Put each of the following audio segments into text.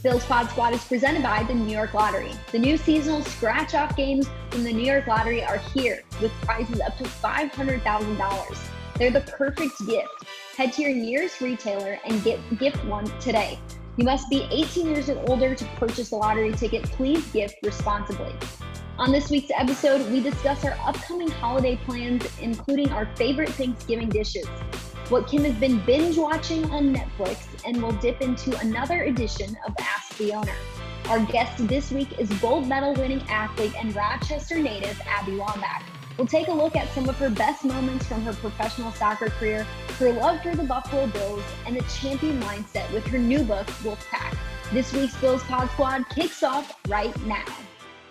Bills Pod Squad is presented by the New York Lottery. The new seasonal scratch-off games from the New York Lottery are here with prizes up to $500,000. They're the perfect gift. Head to your nearest retailer and gift one today. You must be 18 years or older to purchase a lottery ticket. Please gift responsibly. On this week's episode, we discuss our upcoming holiday plans, including our favorite Thanksgiving dishes, what Kim has been binge watching on Netflix, and we'll dip into another edition of Ask the Owner. Our guest this week is gold medal winning athlete and Rochester native Abby Wambach. We'll take a look at some of her best moments from her professional soccer career, her love for the Buffalo Bills, and the champion mindset with her new book, Wolfpack. This week's Bills Pod Squad kicks off right now.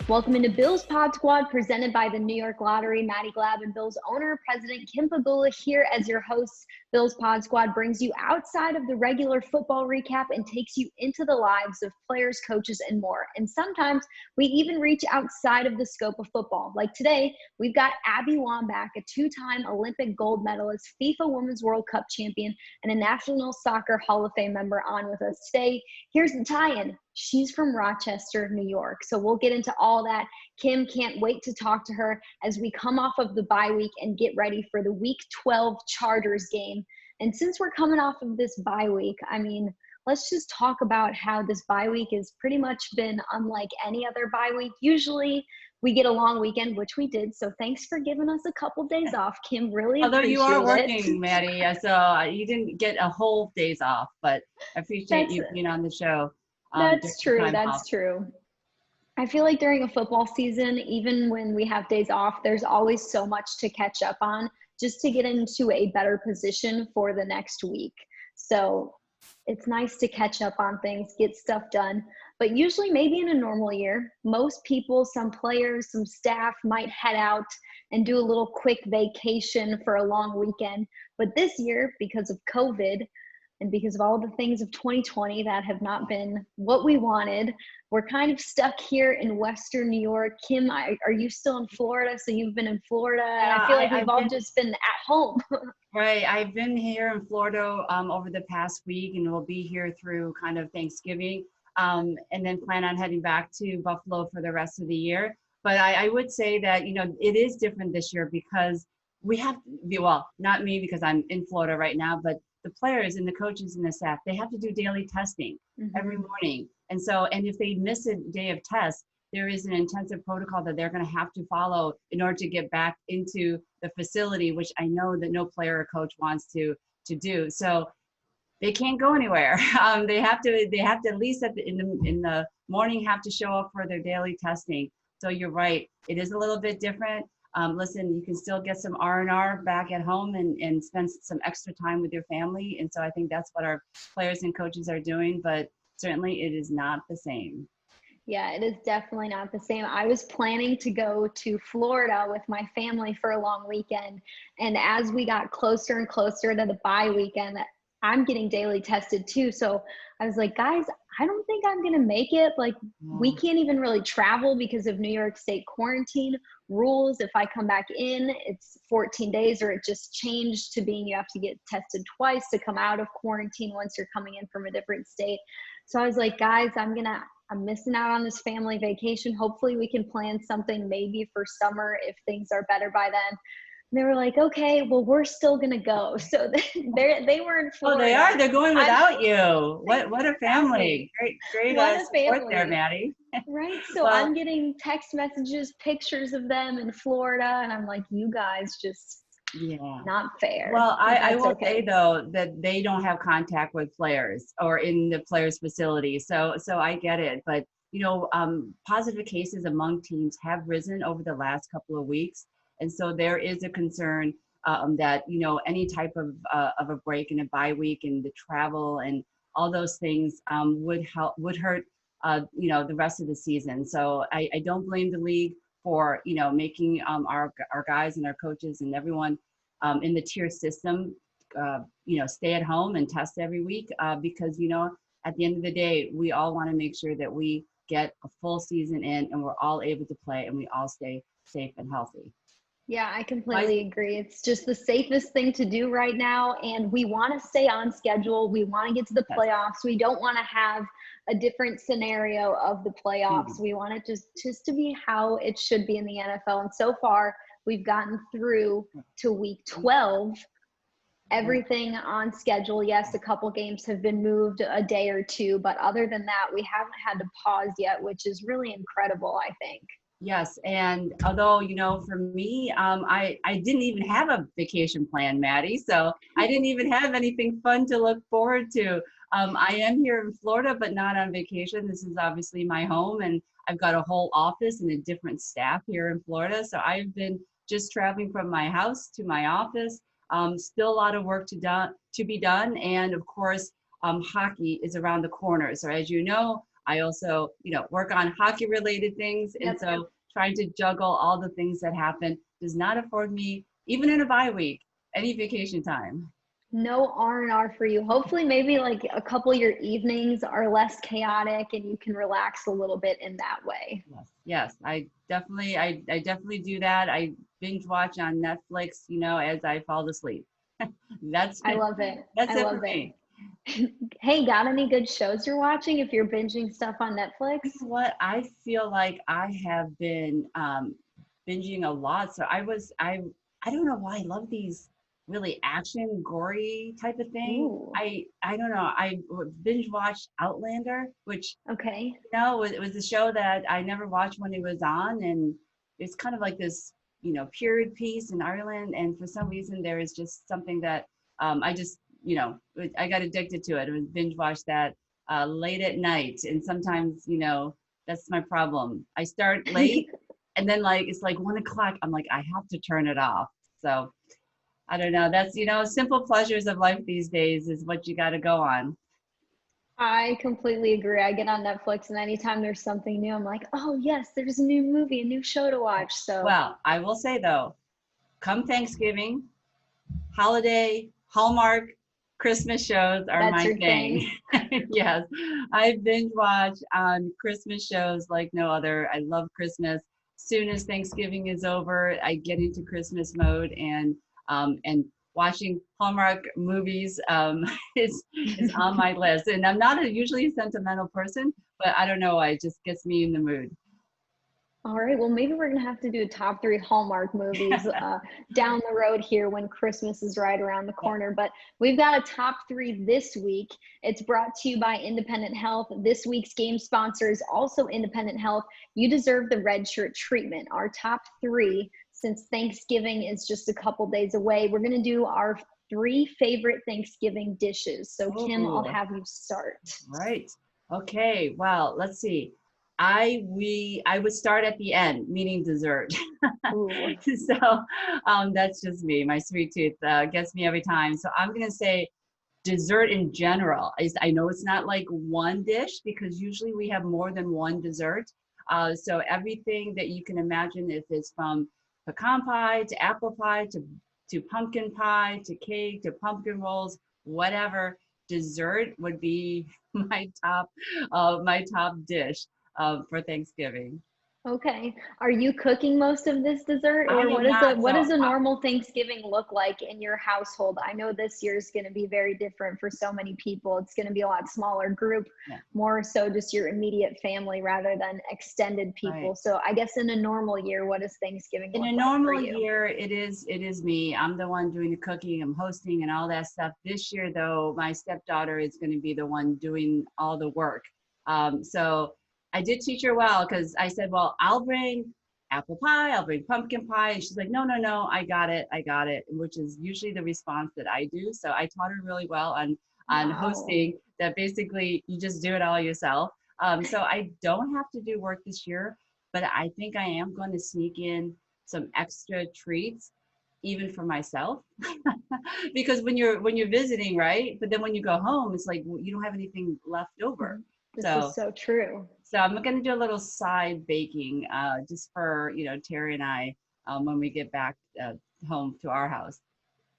Welcome into Bills Pod Squad, presented by the New York Lottery. Maddy Glab and Bills owner, President Kim Pegula here as your hosts. Bills Pod Squad brings you outside of the regular football recap and takes you into the lives of players, coaches, and more. And sometimes we even reach outside of the scope of football. Like today, we've got Abby Wambach, a two-time Olympic gold medalist, FIFA Women's World Cup champion, and a National Soccer Hall of Fame member on with us today. Here's the tie-in. She's from Rochester, New York. So we'll get into all that. Kim can't wait to talk to her as we come off of the bye week and get ready for the Week 12 Chargers game. And since we're coming off of this bye week, let's just talk about how this bye week has pretty much been unlike any other bye week. Usually we get a long weekend, which we did. So thanks for giving us a couple days off, Kim. Really Although appreciate it. you are working, Maddie, so you didn't get a whole days off, but I appreciate you being on the show. That's true. That's true. I feel like during a football season, even when we have days off, there's always so much to catch up on just to get into a better position for the next week. So it's nice to catch up on things, get stuff done. But usually maybe in a normal year, most people, some players, some staff might head out and do a little quick vacation for a long weekend. But this year, because of COVID, and because of all the things of 2020 that have not been what we wanted, we're kind of stuck here in Western New York. Kim, are you still in Florida? So you've been in Florida. Yeah, I feel like we've all just been at home. Right. I've been here in Florida over the past week, and we'll be here through kind of Thanksgiving, and then plan on heading back to Buffalo for the rest of the year. But I would say that, it is different this year because we have to be, well, not me because I'm in Florida right now, but the players and the coaches and the staff, they have to do daily testing every morning. And if they miss a day of test, there is an intensive protocol that they're going to have to follow in order to get back into the facility, which I know that no player or coach wants to do. So they can't go anywhere. They have to at least in the morning have to show up for their daily testing. So you're right. It is a little bit different. Listen, you can still get some R&R back at home and spend some extra time with your family. And so I think that's what our players and coaches are doing, but certainly it is not the same. Yeah, it is definitely not the same. I was planning to go to Florida with my family for a long weekend. And as we got closer and closer to the bye weekend, I'm getting daily tested too. So I was like, guys, I don't think I'm going to make it. We can't even really travel because of New York State quarantine rules. If I come back in, it's 14 days, or it just changed to being you have to get tested twice to come out of quarantine once you're coming in from a different state. So I was like, guys, I'm missing out on this family vacation. Hopefully we can plan something maybe for summer if things are better by then. And they were like, okay, well, we're still going to go. So they were in Florida. Oh, they are. They're going without you. What a family. Great support there, Maddie. Right. So I'm getting text messages, pictures of them in Florida. And I'm like, you guys just not fair. Well, I will say, though, that they don't have contact with players or in the players' facility. So I get it. But, positive cases among teams have risen over the last couple of weeks. And so there is a concern that, any type of a break in a bye week and the travel and all those things would hurt, the rest of the season. So I don't blame the league for, making our guys and our coaches and everyone in the tier system, stay at home and test every week because, at the end of the day, we all want to make sure that we get a full season in and we're all able to play and we all stay safe and healthy. Yeah, I completely agree. It's just the safest thing to do right now. And we want to stay on schedule. We want to get to the playoffs. We don't want to have a different scenario of the playoffs. We want it just to be how it should be in the NFL. And so far, we've gotten through to week 12. Everything on schedule. Yes, a couple games have been moved a day or two, but other than that, we haven't had to pause yet, which is really incredible, I think. Yes, and although, for me, I didn't even have a vacation plan, Maddie, so I didn't even have anything fun to look forward to. I am here in Florida, but not on vacation. This is obviously my home, and I've got a whole office and a different staff here in Florida. So I've been just traveling from my house to my office. Still a lot of work to be done, and of course, hockey is around the corner. So as you know, I also, work on hockey-related things, and so trying to juggle all the things that happen does not afford me, even in a bye week, any vacation time. No R&R for you. Hopefully, maybe like a couple of your evenings are less chaotic, and you can relax a little bit in that way. Yes, I definitely do that. I binge watch on Netflix, as I fall asleep. I love it. That's I it love for me. Hey, got any good shows you're watching if you're binging stuff on Netflix? You know what? I feel like I have been binging a lot. So I don't know why I love these really action, gory type of thing. Ooh, I don't know. I binge watched Outlander, which okay. it was a show that I never watched when it was on, and it's kind of like this, period piece in Ireland. And for some reason, there is just something that I just, I got addicted to it. I was binge watch that late at night, and sometimes, that's my problem. I start late, and then it's like 1 o'clock. I'm like, I have to turn it off. So I don't know. That's, simple pleasures of life these days is what you got to go on. I completely agree. I get on Netflix, and anytime there's something new, I'm like, oh, yes, there's a new movie, a new show to watch. So, Well, I will say though, come Thanksgiving, holiday, Hallmark, Christmas shows are that's my your thing. Yes, I binge watch on Christmas shows like no other. I love Christmas. Soon as Thanksgiving is over, I get into Christmas mode, and watching Hallmark movies is on my list. And I'm not usually a sentimental person, but I don't know why, it just gets me in the mood. All right. Well, maybe we're going to have to do a top 3 Hallmark movies down the road here when Christmas is right around the corner. But we've got a top 3 this week. It's brought to you by Independent Health. This week's game sponsor is also Independent Health. You deserve the red shirt treatment. Our top 3, since Thanksgiving is just a couple days away, we're going to do our 3 favorite Thanksgiving dishes. So, Kim, I'll have you start. Right. Okay. Well, let's see. I would start at the end, meaning dessert. So that's just me. My sweet tooth gets me every time. So I'm gonna say dessert in general. I know it's not like one dish because usually we have more than one dessert. So everything that you can imagine, if it's from pecan pie to apple pie to pumpkin pie to cake to pumpkin rolls, whatever, dessert would be my top dish for Thanksgiving. Okay. Are you cooking most of this dessert, I or am not. what does a normal Thanksgiving look like in your household? I know this year is going to be very different for so many people. It's going to be a lot smaller group, more so just your immediate family rather than extended people. Right. So I guess in a normal year, what does Thanksgiving look like for you? In a normal year, it is me. I'm the one doing the cooking, I'm hosting and all that stuff. This year, though, my stepdaughter is going to be the one doing all the work. So I did teach her well because I said, well, I'll bring apple pie, I'll bring pumpkin pie. And she's like, no, I got it, which is usually the response that I do. So I taught her really well on hosting, that basically you just do it all yourself. So I don't have to do work this year, but I think I am going to sneak in some extra treats even for myself because when you're visiting, right, but then when you go home, it's like you don't have anything left over. This is so true. So I'm going to do a little side baking just for, Terry and I when we get back home to our house.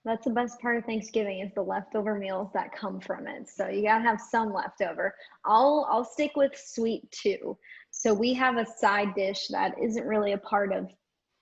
That's the best part of Thanksgiving is the leftover meals that come from it. So you gotta have some leftover. I'll stick with sweet too. So we have a side dish that isn't really a part of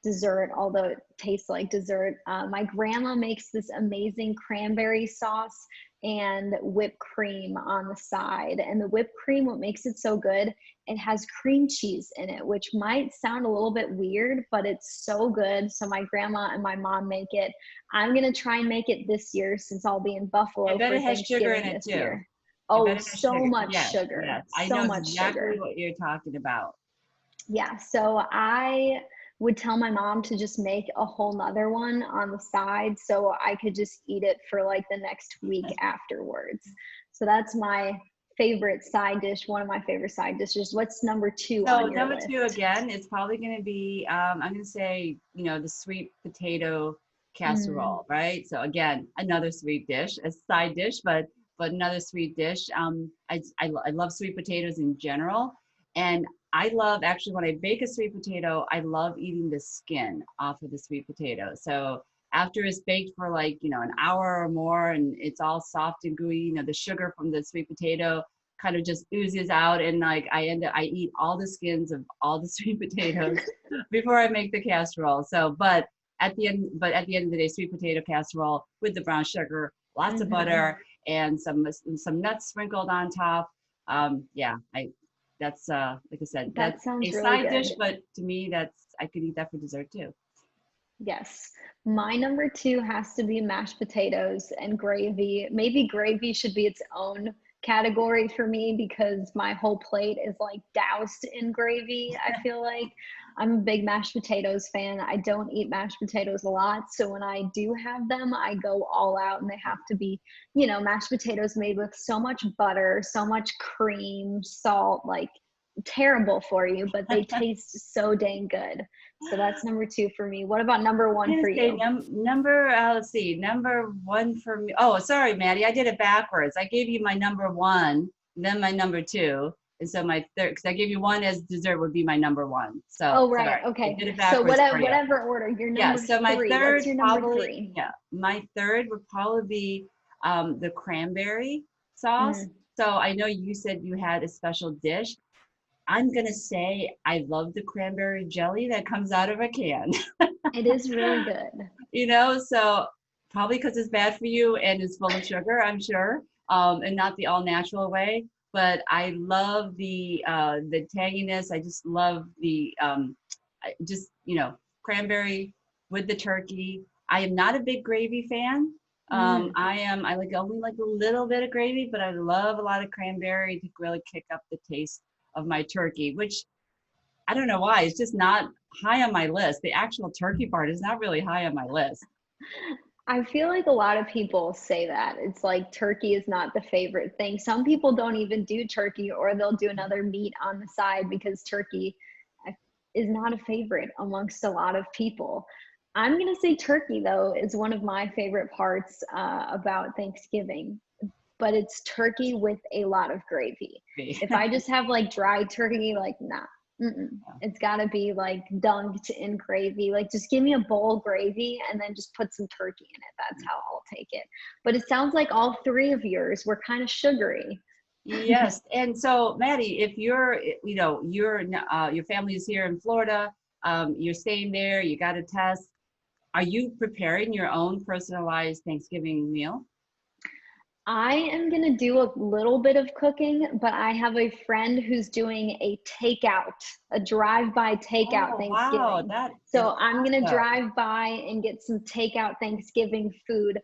dessert, although it tastes like dessert. My grandma makes this amazing cranberry sauce and whipped cream on the side. And the whipped cream, what makes it so good, it has cream cheese in it, which might sound a little bit weird, but it's so good. So my grandma and my mom make it. I'm going to try and make it this year since I'll be in Buffalo bet for it has sugar in Thanksgiving it this too. year. I Oh, bet it has so sugar. much Yes, sugar. yes. I So know much exactly sugar. what you're talking about. Yeah, so I would tell my mom to just make a whole nother one on the side so I could just eat it for like the next week afterwards. So that's my favorite side dish, one of my favorite side dishes. What's number 2 So on your number list? 2, again, it's probably going to be, I'm going to say, the sweet potato casserole, right? So again, another sweet dish, a side dish, but another sweet dish. I love sweet potatoes in general. And I love, actually, when I bake a sweet potato, I love eating the skin off of the sweet potato. So after it's baked for like, an hour or more and it's all soft and gooey, the sugar from the sweet potato kind of just oozes out, and like I eat all the skins of all the sweet potatoes before I make the casserole. So, but at the end of the day, sweet potato casserole with the brown sugar, lots of butter, and some nuts sprinkled on top. That's like I said, That that's sounds a really side good. dish, but to me, I could eat that for dessert too. Yes. My number 2 has to be mashed potatoes and gravy. Maybe gravy should be its own category for me because my whole plate is like doused in gravy. I feel like I'm a big mashed potatoes fan. I don't eat mashed potatoes a lot. So when I do have them, I go all out, and they have to be, mashed potatoes made with so much butter, so much cream, salt, like terrible for you, but they taste so dang good. So that's number 2 for me. What about number 1 for you? Let's see, number 1 for me. Oh, sorry, Maddie, I did it backwards. I gave you my number 1, then my number 2, and so my third, because I gave you 1 as dessert would be my number 1. So, oh, right. sorry, Okay. I did it So backwards for you. whatever order, your number So my 3. third, What's your number probably, 3? my third would probably be the cranberry sauce. So I know you said you had a special dish. I'm gonna say I love the cranberry jelly that comes out of a can. It is really good. So probably because it's bad for you and it's full of sugar, I'm sure, and not the all natural way. But I love the tanginess. I just love the cranberry with the turkey. I am not a big gravy fan. I only like a little bit of gravy, but I love a lot of cranberry to really kick up the taste of my turkey, which I don't know why, it's just not high on my list. The actual turkey part is not really high on my list. I feel like a lot of people say that. It's like turkey is not the favorite thing. Some people don't even do turkey, or they'll do another meat on the side because turkey is not a favorite amongst a lot of people. I'm going to say turkey, though, is one of my favorite parts about Thanksgiving, but it's turkey with a lot of gravy. If I just have like dry turkey, like, nah. It's got to be like dunked in gravy. Like, just give me a bowl of gravy and then just put some turkey in it. That's how I'll take it. But it sounds like all 3 of yours were kind of sugary. Yes. And so, Maddie, if your family is here in Florida, you're staying there, you got a test, are you preparing your own personalized Thanksgiving meal? I am going to do a little bit of cooking, but I have a friend who's doing a drive-by takeout Thanksgiving. So I'm going to drive by and get some takeout Thanksgiving food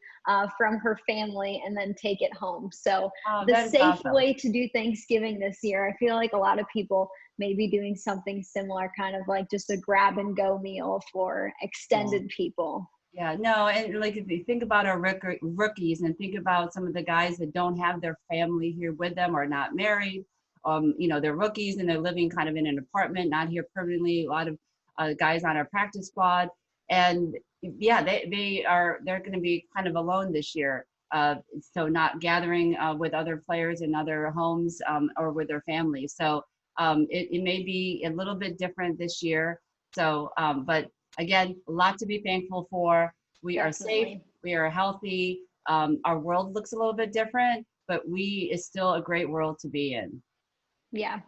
from her family and then take it home. So the safe way to do Thanksgiving this year, I feel like a lot of people may be doing something similar, kind of like just a grab and go meal for extended people. Yeah, no, and like if you think about our rookies and think about some of the guys that don't have their family here with them or not married, they're rookies and they're living kind of in an apartment, not here permanently. A lot of guys on our practice squad, and yeah, they're going to be kind of alone this year. So not gathering with other players in other homes or with their families. So it may be a little bit different this year. So, but again, a lot to be thankful for. We are safe, we are healthy. Our world looks a little bit different, but it's still a great world to be in. Yeah.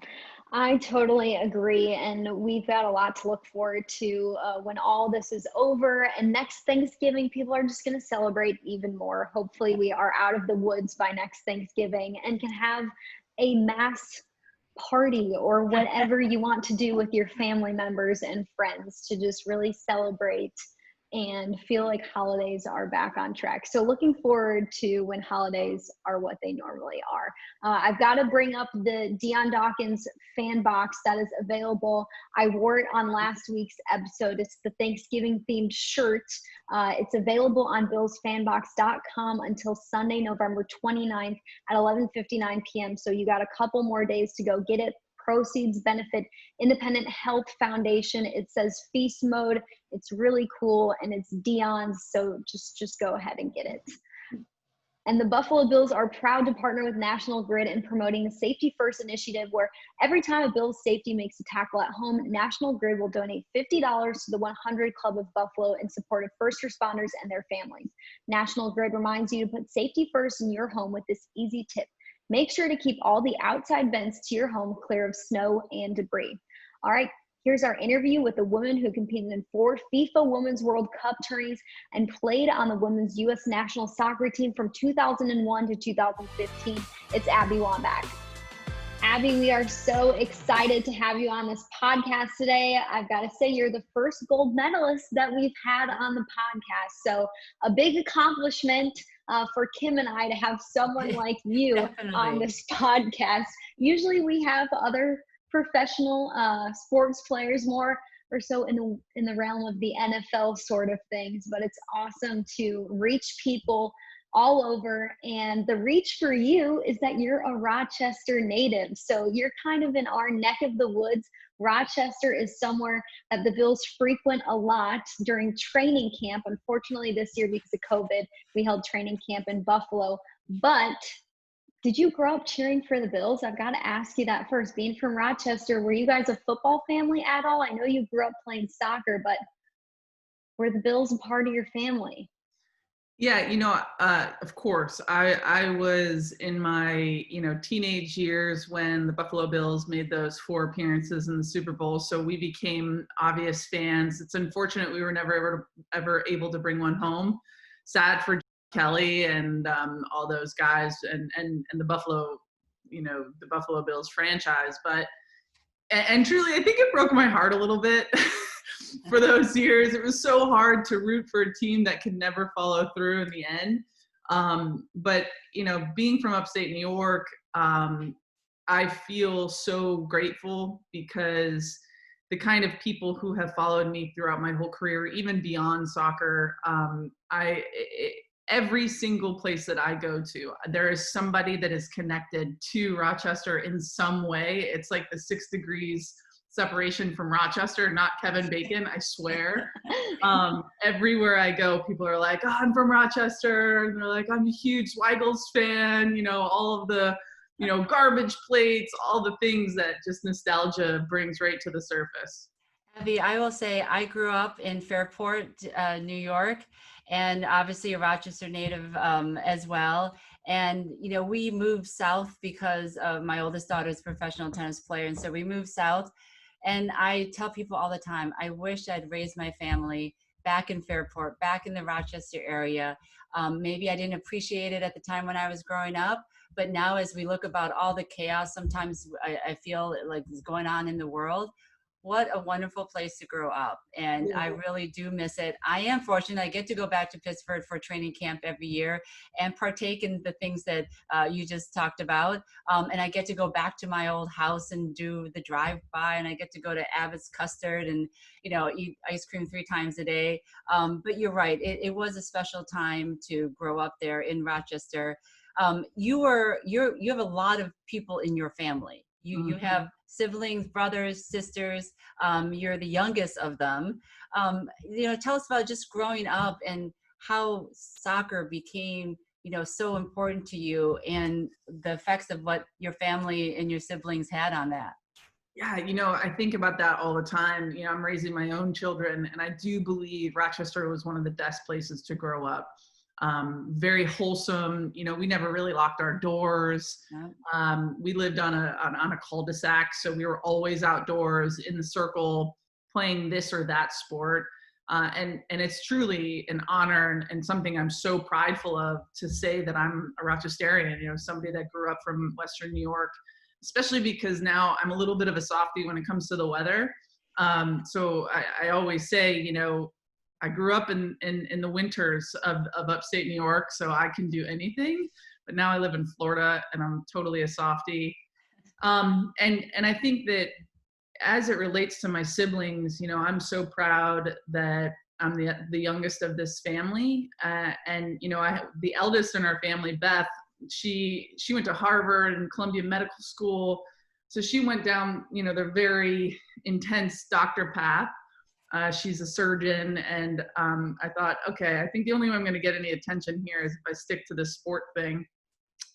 I totally agree. And we've got a lot to look forward to when all this is over. And next Thanksgiving, people are just going to celebrate even more. Hopefully, we are out of the woods by next Thanksgiving and can have a mass party or whatever you want to do with your family members and friends to just really celebrate and feel like holidays are back on track. So looking forward to when holidays are what they normally are. I've got to bring up the Dion Dawkins fan box that is available. I wore it on last week's episode. It's the Thanksgiving themed shirt. It's available on billsfanbox.com until Sunday, November 29th at 11:59 p.m. So you got a couple more days to go get it. Proceeds benefit Independent Health Foundation. It says feast mode. It's really cool and it's Dion's, so just go ahead and get it. And the Buffalo Bills are proud to partner with National Grid in promoting the Safety First initiative, where every time a Bills safety makes a tackle at home, National Grid will donate $50 to the 100 Club of Buffalo in support of first responders and their families. National Grid reminds you to put safety first in your home with this easy tip. Make sure to keep all the outside vents to your home clear of snow and debris. All right, here's our interview with a woman who competed in 4 FIFA Women's World Cup tourneys and played on the women's U.S. national soccer team from 2001 to 2015. It's Abby Wambach. Abby, we are so excited to have you on this podcast today. I've got to say, you're the first gold medalist that we've had on the podcast. So a big accomplishment for Kim and I to have someone like you on this podcast. Usually we have other professional sports players more or so in the realm of the NFL sort of things, but it's awesome to reach people all over. And the reach for you is that you're a Rochester native. So you're kind of in our neck of the woods. Rochester is somewhere that the Bills frequent a lot during training camp. Unfortunately, this year, because of COVID, we held training camp in Buffalo. But did you grow up cheering for the Bills? I've got to ask you that first. Being from Rochester, were you guys a football family at all? I know you grew up playing soccer, but were the Bills a part of your family? Yeah, of course, I was in my, teenage years when the Buffalo Bills made those 4 appearances in the Super Bowl. So we became obvious fans. It's unfortunate we were never ever able to bring one home. Sad for Kelly and all those guys and the Buffalo, the Buffalo Bills franchise. But, and truly, I think it broke my heart a little bit. For those years, it was so hard to root for a team that could never follow through in the end. But, being from upstate New York, I feel so grateful because the kind of people who have followed me throughout my whole career, even beyond soccer, every single place that I go to, there is somebody that is connected to Rochester in some way. It's like the 6 degrees separation from Rochester, not Kevin Bacon, I swear. Everywhere I go, people are like, oh, I'm from Rochester. And they're like, I'm a huge Weigels fan, all of the, garbage plates, all the things that just nostalgia brings right to the surface. Abby, I will say I grew up in Fairport, New York, and obviously a Rochester native as well. And, we moved south because my oldest daughter is a professional tennis player. And so we moved south. And I tell people all the time, I wish I'd raised my family back in Fairport, back in the Rochester area. Maybe I didn't appreciate it at the time when I was growing up, but now as we look about all the chaos, sometimes I feel like is going on in the world. What a wonderful place to grow up. And I really do miss it. I am fortunate. I get to go back to Pittsburgh for training camp every year and partake in the things that you just talked about. And I get to go back to my old house and do the drive-by, and I get to go to Abbott's Custard and, eat ice cream 3 times a day. But you're right. It was a special time to grow up there in Rochester. You have a lot of people in your family. You have siblings, brothers, sisters. You're the youngest of them. Tell us about just growing up and how soccer became, so important to you and the effects of what your family and your siblings had on that. Yeah, I think about that all the time. I'm raising my own children, and I do believe Rochester was one of the best places to grow up. very wholesome. You know, we never really locked our doors. We lived on a cul-de-sac, so we were always outdoors in the circle playing this or that sport. And it's truly an honor and something I'm so prideful of to say that I'm a Rochesterian, you know, somebody that grew up from Western New York, especially because now I'm a little bit of a softie when it comes to the weather. So I always say, you know, I grew up in the winters of upstate New York, so I can do anything. But now I live in Florida, and I'm totally a softie. And I think that as it relates to my siblings, you know, I'm so proud that I'm the youngest of this family. And you know, the eldest in our family, Beth, she went to Harvard and Columbia Medical School, so she went down, you know, the very intense doctor path. She's a surgeon, and I thought, okay, I think the only way I'm going to get any attention here is if I stick to this sport thing,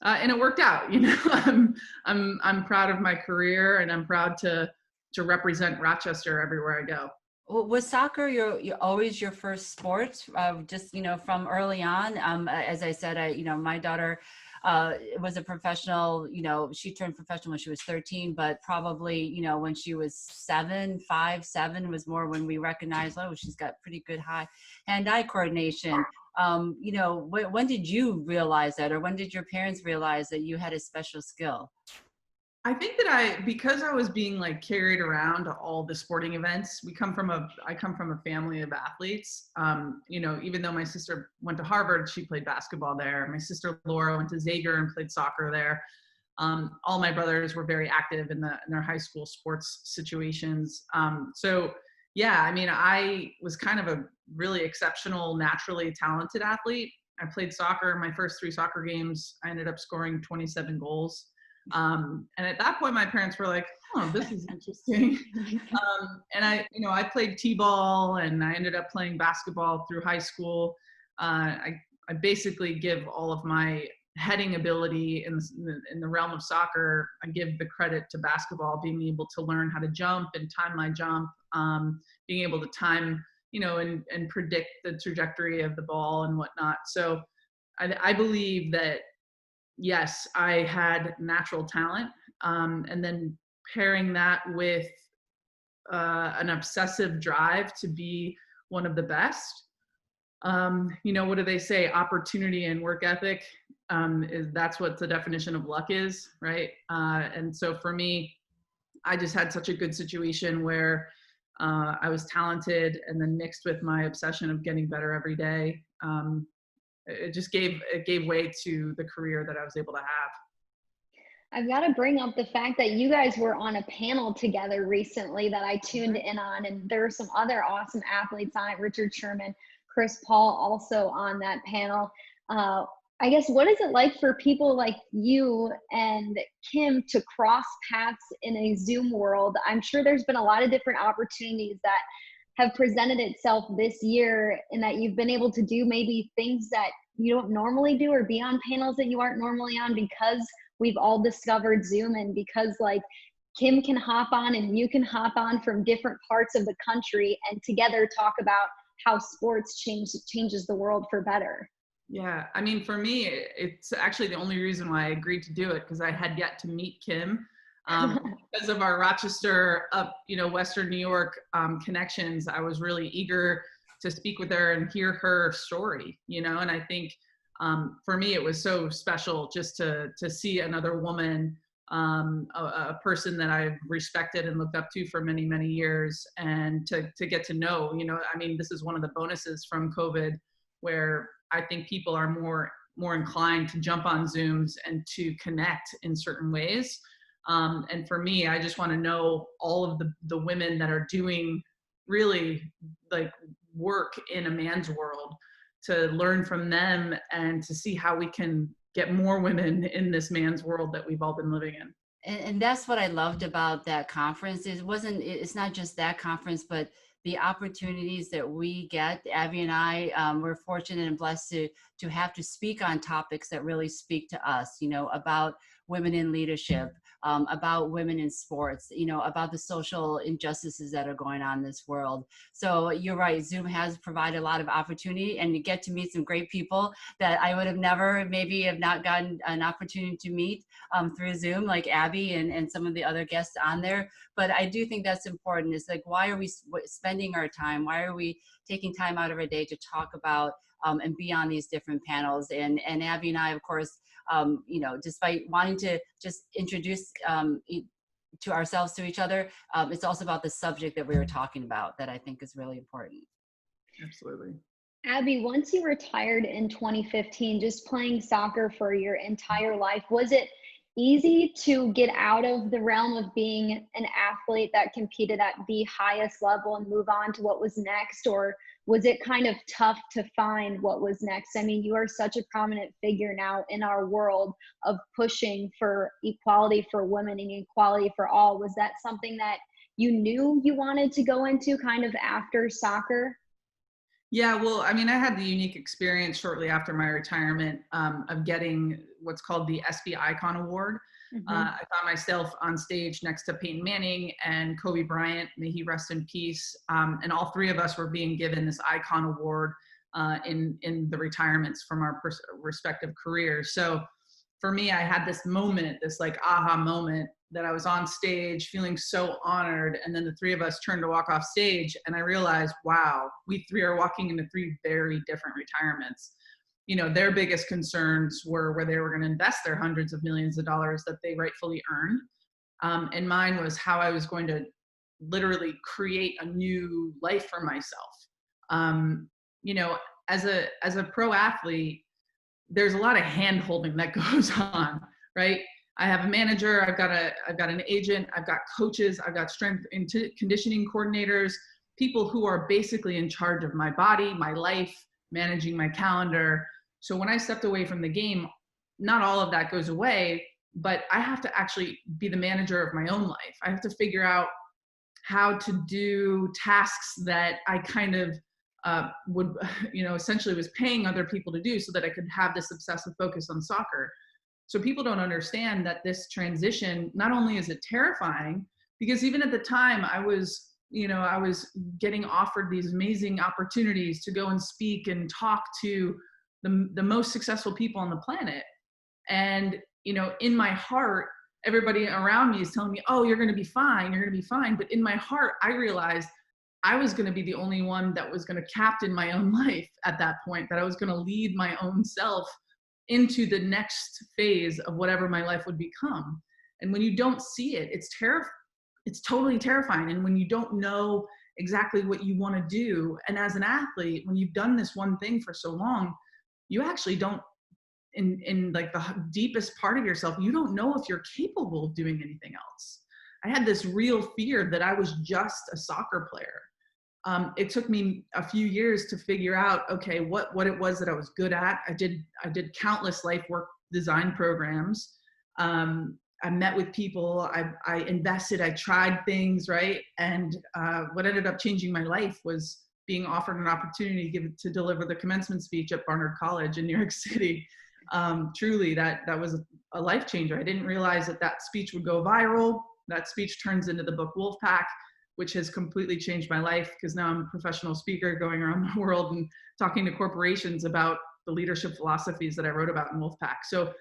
and it worked out. You know, I'm proud of my career, and I'm proud to represent Rochester everywhere I go. Was soccer your always your first sport? Just, you know, from early on. As I said, you know, my daughter was a professional. You know, she turned professional when she was 13, but probably, you know, when she was 7 was more when we recognized, oh, she's got pretty good hand-eye coordination. You know, when did you realize that, or when did your parents realize that you had a special skill? I think that because I was being like carried around to all the sporting events, I come from a family of athletes. You know, even though my sister went to Harvard, she played basketball there. My sister Laura went to Xavier and played soccer there. All my brothers were very active in their high school sports situations. So yeah, I mean, I was kind of a really exceptional, naturally talented athlete. I played soccer. My first 3 soccer games, I ended up scoring 27 goals. And at that point, my parents were like, oh, this is interesting. And I played t-ball, and I ended up playing basketball through high school. I basically give all of my heading ability in the realm of soccer, I give the credit to basketball, being able to learn how to jump and time my jump, being able to time, you know, and predict the trajectory of the ball and whatnot. So I believe that, yes, I had natural talent, and then pairing that with an obsessive drive to be one of the best. You know, what do they say? Opportunity and work ethic, that's what the definition of luck is, right? And so for me, I just had such a good situation where I was talented, and then mixed with my obsession of getting better every day. It gave way to the career that I was able to have. I've got to bring up the fact that you guys were on a panel together recently that I tuned in on, and there were some other awesome athletes on it, Richard Sherman, Chris Paul also on that panel. I guess, what is it like for people like you and Kim to cross paths in a Zoom world? I'm sure there's been a lot of different opportunities that have presented itself this year, and that you've been able to do maybe things that you don't normally do, or be on panels that you aren't normally on, because we've all discovered Zoom, and because like Kim can hop on and you can hop on from different parts of the country and together talk about how sports changes the world for better. Yeah, I mean, for me, it's actually the only reason why I agreed to do it, because I had yet to meet Kim. Because of our Rochester Western New York connections, I was really eager to speak with her and hear her story, you know. And I think for me, it was so special just to see another woman, a person that I've respected and looked up to for many, many years, and to get to know, you know. I mean, this is one of the bonuses from COVID, where I think people are more inclined to jump on Zooms and to connect in certain ways. And for me, I just want to know all of the women that are doing really like work in a man's world, to learn from them and to see how we can get more women in this man's world that we've all been living in. And that's what I loved about that conference. It's not just that conference, but the opportunities that we get. Abby and I, we're fortunate and blessed to have to speak on topics that really speak to us, you know, about women in leadership, about women in sports, you know, about the social injustices that are going on in this world. So you're right, Zoom has provided a lot of opportunity, and you get to meet some great people that I would have never, maybe have not gotten an opportunity to meet through Zoom, like Abby and some of the other guests on there. But I do think that's important. It's like, why are we spending our time? Why are we taking time out of our day to talk about and be on these different panels? And Abby and I, of course, you know, despite wanting to just introduce to ourselves to each other, it's also about the subject that we were talking about that I think is really important. Absolutely. Abby, once you retired in 2015, just playing soccer for your entire life, was it easy to get out of the realm of being an athlete that competed at the highest level and move on to what was next? Or was it kind of tough to find what was next? I mean, you are such a prominent figure now in our world of pushing for equality for women and equality for all. Was that something that you knew you wanted to go into kind of after soccer? Yeah, well, I mean, I had the unique experience shortly after my retirement of getting what's called the SB Icon Award. I found myself on stage next to Peyton Manning and Kobe Bryant, may he rest in peace. And all three of us were being given this Icon Award in the retirements from our respective careers. So for me, I had this moment, this like aha moment, that I was on stage feeling so honored. And then the three of us turned to walk off stage, and I realized, wow, we three are walking into three very different retirements. You know, their biggest concerns were where they were going to invest their hundreds of millions of dollars that they rightfully earned. And mine was how I was going to literally create a new life for myself. You know, as a pro athlete, there's a lot of hand holding that goes on, right? I have a manager, I've got an agent, I've got coaches, I've got strength and conditioning coordinators, people who are basically in charge of my body, my life, managing my calendar. So when I stepped away from the game, not all of that goes away, but I have to actually be the manager of my own life. I have to figure out how to do tasks that I kind of would, you know, essentially was paying other people to do so that I could have this obsessive focus on soccer. So people don't understand that this transition, not only is it terrifying, because even at the time I was getting offered these amazing opportunities to go and speak and talk to the most successful people on the planet. And, you know, in my heart, everybody around me is telling me, oh, you're going to be fine. You're going to be fine. But in my heart, I realized I was going to be the only one that was going to captain my own life at that point, that I was going to lead my own self into the next phase of whatever my life would become. And when you don't see it, it's totally terrifying. And when you don't know exactly what you want to do, and as an athlete, when you've done this one thing for so long, you actually don't, in like the deepest part of yourself, you don't know if you're capable of doing anything else. I had this real fear that I was just a soccer player. It took me a few years to figure out, okay, what it was that I was good at. I did countless life work design programs. I met with people, I invested, I tried things, right? And what ended up changing my life was being offered an opportunity to deliver the commencement speech at Barnard College in New York City. Truly, that was a life changer. I didn't realize that speech would go viral. That speech turns into the book Wolfpack, which has completely changed my life, because now I'm a professional speaker going around the world and talking to corporations about the leadership philosophies that I wrote about in Wolfpack. So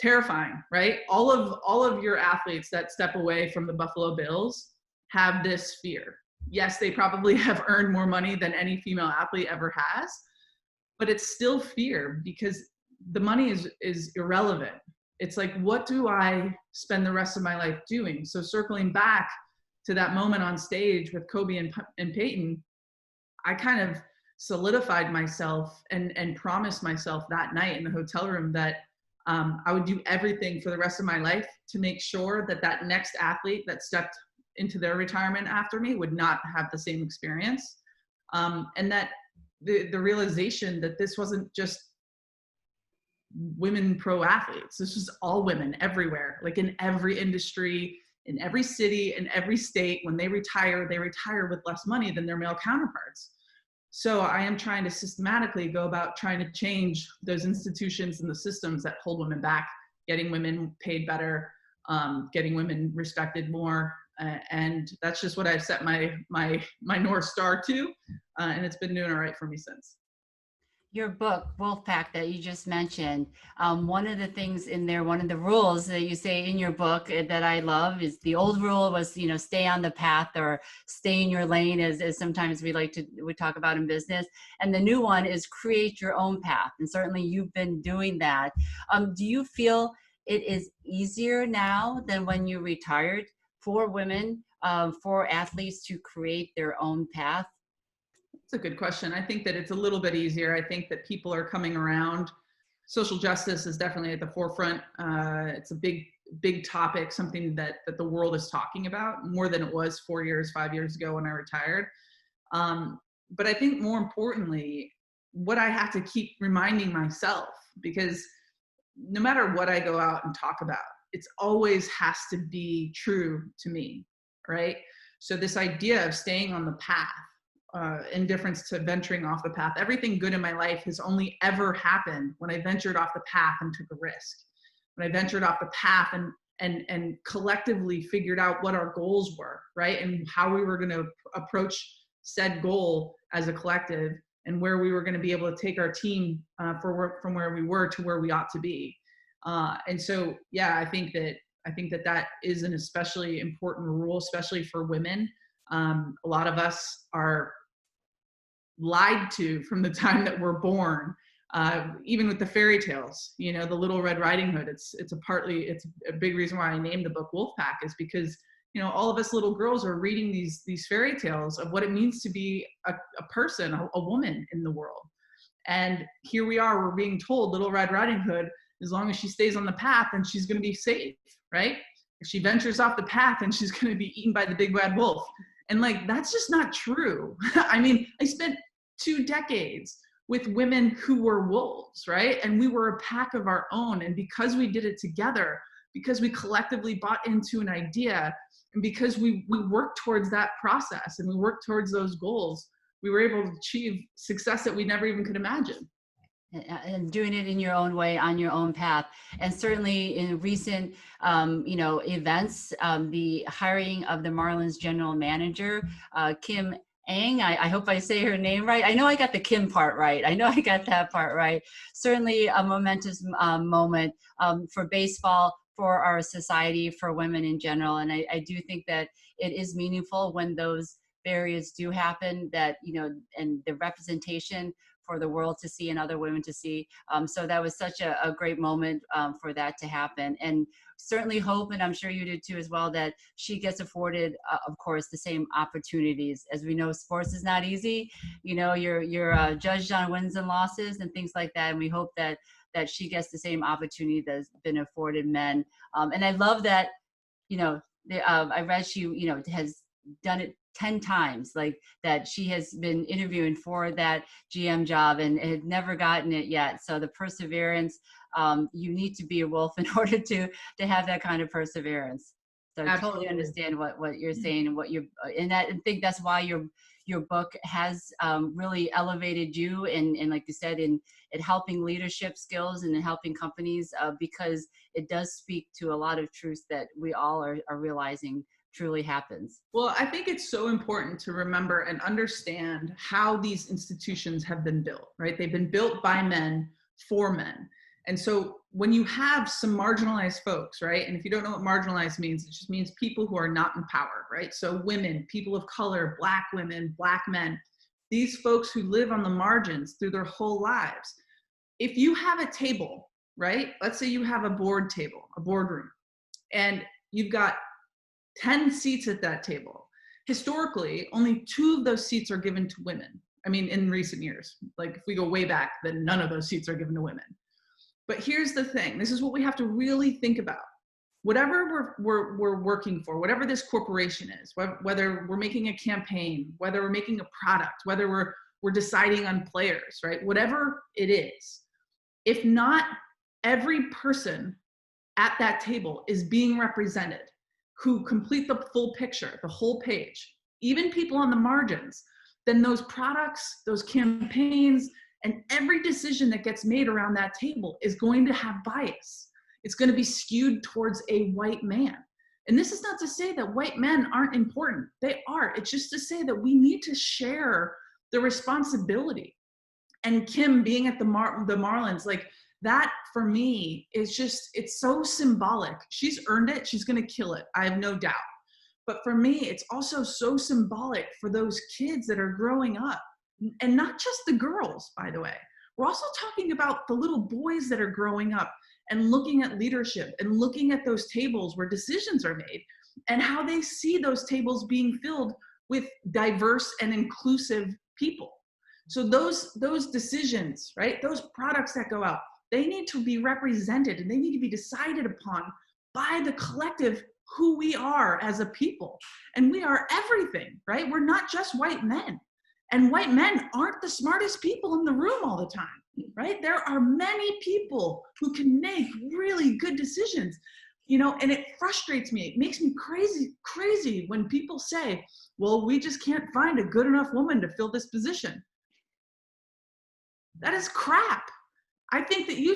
terrifying, right? All of your athletes that step away from the Buffalo Bills have this fear. Yes, they probably have earned more money than any female athlete ever has, but it's still fear, because the money is irrelevant. It's like, what do I spend the rest of my life doing? So circling back to that moment on stage with Kobe and Peyton, I kind of solidified myself and promised myself that night in the hotel room that I would do everything for the rest of my life to make sure that next athlete that stepped into their retirement after me would not have the same experience. And that the realization that this wasn't just women pro athletes, this was all women everywhere, like in every industry, in every city, in every state. When they retire with less money than their male counterparts. So I am trying to systematically go about trying to change those institutions and the systems that hold women back getting women paid better, getting women respected more. And that's just what I've set my North Star to. And it's been doing all right for me since. Your book, Wolfpack, that you just mentioned, one of the things in there, one of the rules that you say in your book that I love is the old rule was, stay on the path or stay in your lane, as sometimes we talk about in business. And the new one is create your own path. And certainly you've been doing that. Do you feel it is easier now than when you retired for women, for athletes to create their own path? That's a good question. I think that it's a little bit easier. I think that people are coming around. Social justice is definitely at the forefront. It's a big topic, something that the world is talking about more than it was 4 years, 5 years ago when I retired. But I think more importantly, what I have to keep reminding myself, because no matter what I go out and talk about, it's always has to be true to me, right? So this idea of staying on the path, indifference to venturing off the path. Everything good in my life has only ever happened when I ventured off the path and took a risk. When I ventured off the path and collectively figured out what our goals were, right? And how we were going to approach said goal as a collective, and where we were going to be able to take our team from where we were to where we ought to be. And so, yeah, I think that is an especially important rule, especially for women. A lot of us are lied to from the time that we're born, even with the fairy tales, the Little Red Riding Hood. It's a big reason why I named the book Wolfpack, is because, all of us little girls are reading these fairy tales of what it means to be a person, a woman in the world. And here we are, we're being told Little Red Riding Hood, as long as she stays on the path, then she's going to be safe, right? If she ventures off the path, then she's going to be eaten by the big bad wolf. And that's just not true. I mean, I spent 2 decades with women who were wolves, right? And we were a pack of our own. And because we did it together, because we collectively bought into an idea, and because we worked towards that process and we worked towards those goals, we were able to achieve success that we never even could imagine. And doing it in your own way, on your own path. And certainly in recent, events, the hiring of the Marlins general manager, Kim Ang, I hope I say her name right. I know I got the Kim part right. I know I got that part right. Certainly a momentous moment for baseball, for our society, for women in general. And I do think that it is meaningful when those barriers do happen, that, and the representation for the world to see and other women to see. So that was such a great moment for that to happen. And certainly hope, and I'm sure you did too as well, that she gets afforded, of course, the same opportunities. As we know, sports is not easy. You're judged on wins and losses and things like that. And we hope that she gets the same opportunity that's been afforded men. And I love that, I read she, has done it 10 times, like that she has been interviewing for that GM job and had never gotten it yet. So the perseverance, you need to be a wolf in order to have that kind of perseverance. So I totally understand what you're saying and I think that's why your book has really elevated you and like you said, in helping leadership skills and in helping companies, because it does speak to a lot of truths that we all are realizing truly happens. Well, I think it's so important to remember and understand how these institutions have been built, right? They've been built by men for men. And so when you have some marginalized folks, right? And if you don't know what marginalized means, it just means people who are not in power, right? So women, people of color, Black women, Black men, these folks who live on the margins through their whole lives. If you have a table, right? Let's say you have a board table, a boardroom, and you've got 10 seats at that table. Historically, only 2 of those seats are given to women. I mean, in recent years, like if we go way back, then none of those seats are given to women. But here's the thing. This is what we have to really think about. Whatever we're working for, whatever this corporation is, whether we're making a campaign, whether we're making a product, whether we're deciding on players, right? Whatever it is, if not every person at that table is being represented, who complete the full picture, the whole page, even people on the margins, then those products, those campaigns, and every decision that gets made around that table is going to have bias. it's going to be skewed towards a white man. And this is not to say that white men aren't important. They are. It's just to say that we need to share the responsibility. And Kim being at the Marlins, like that for me is just, it's so symbolic. She's earned it. She's going to kill it. I have no doubt. But for me, it's also so symbolic for those kids that are growing up, and not just the girls, by the way. We're also talking about the little boys that are growing up and looking at leadership and looking at those tables where decisions are made and how they see those tables being filled with diverse and inclusive people. So those decisions, right, those products that go out, they need to be represented and they need to be decided upon by the collective who we are as a people. And we are everything, right? We're not just white men. And white men aren't the smartest people in the room all the time, right? There are many people who can make really good decisions, and it frustrates me. It makes me crazy when people say, well, we just can't find a good enough woman to fill this position. That is crap. I think that you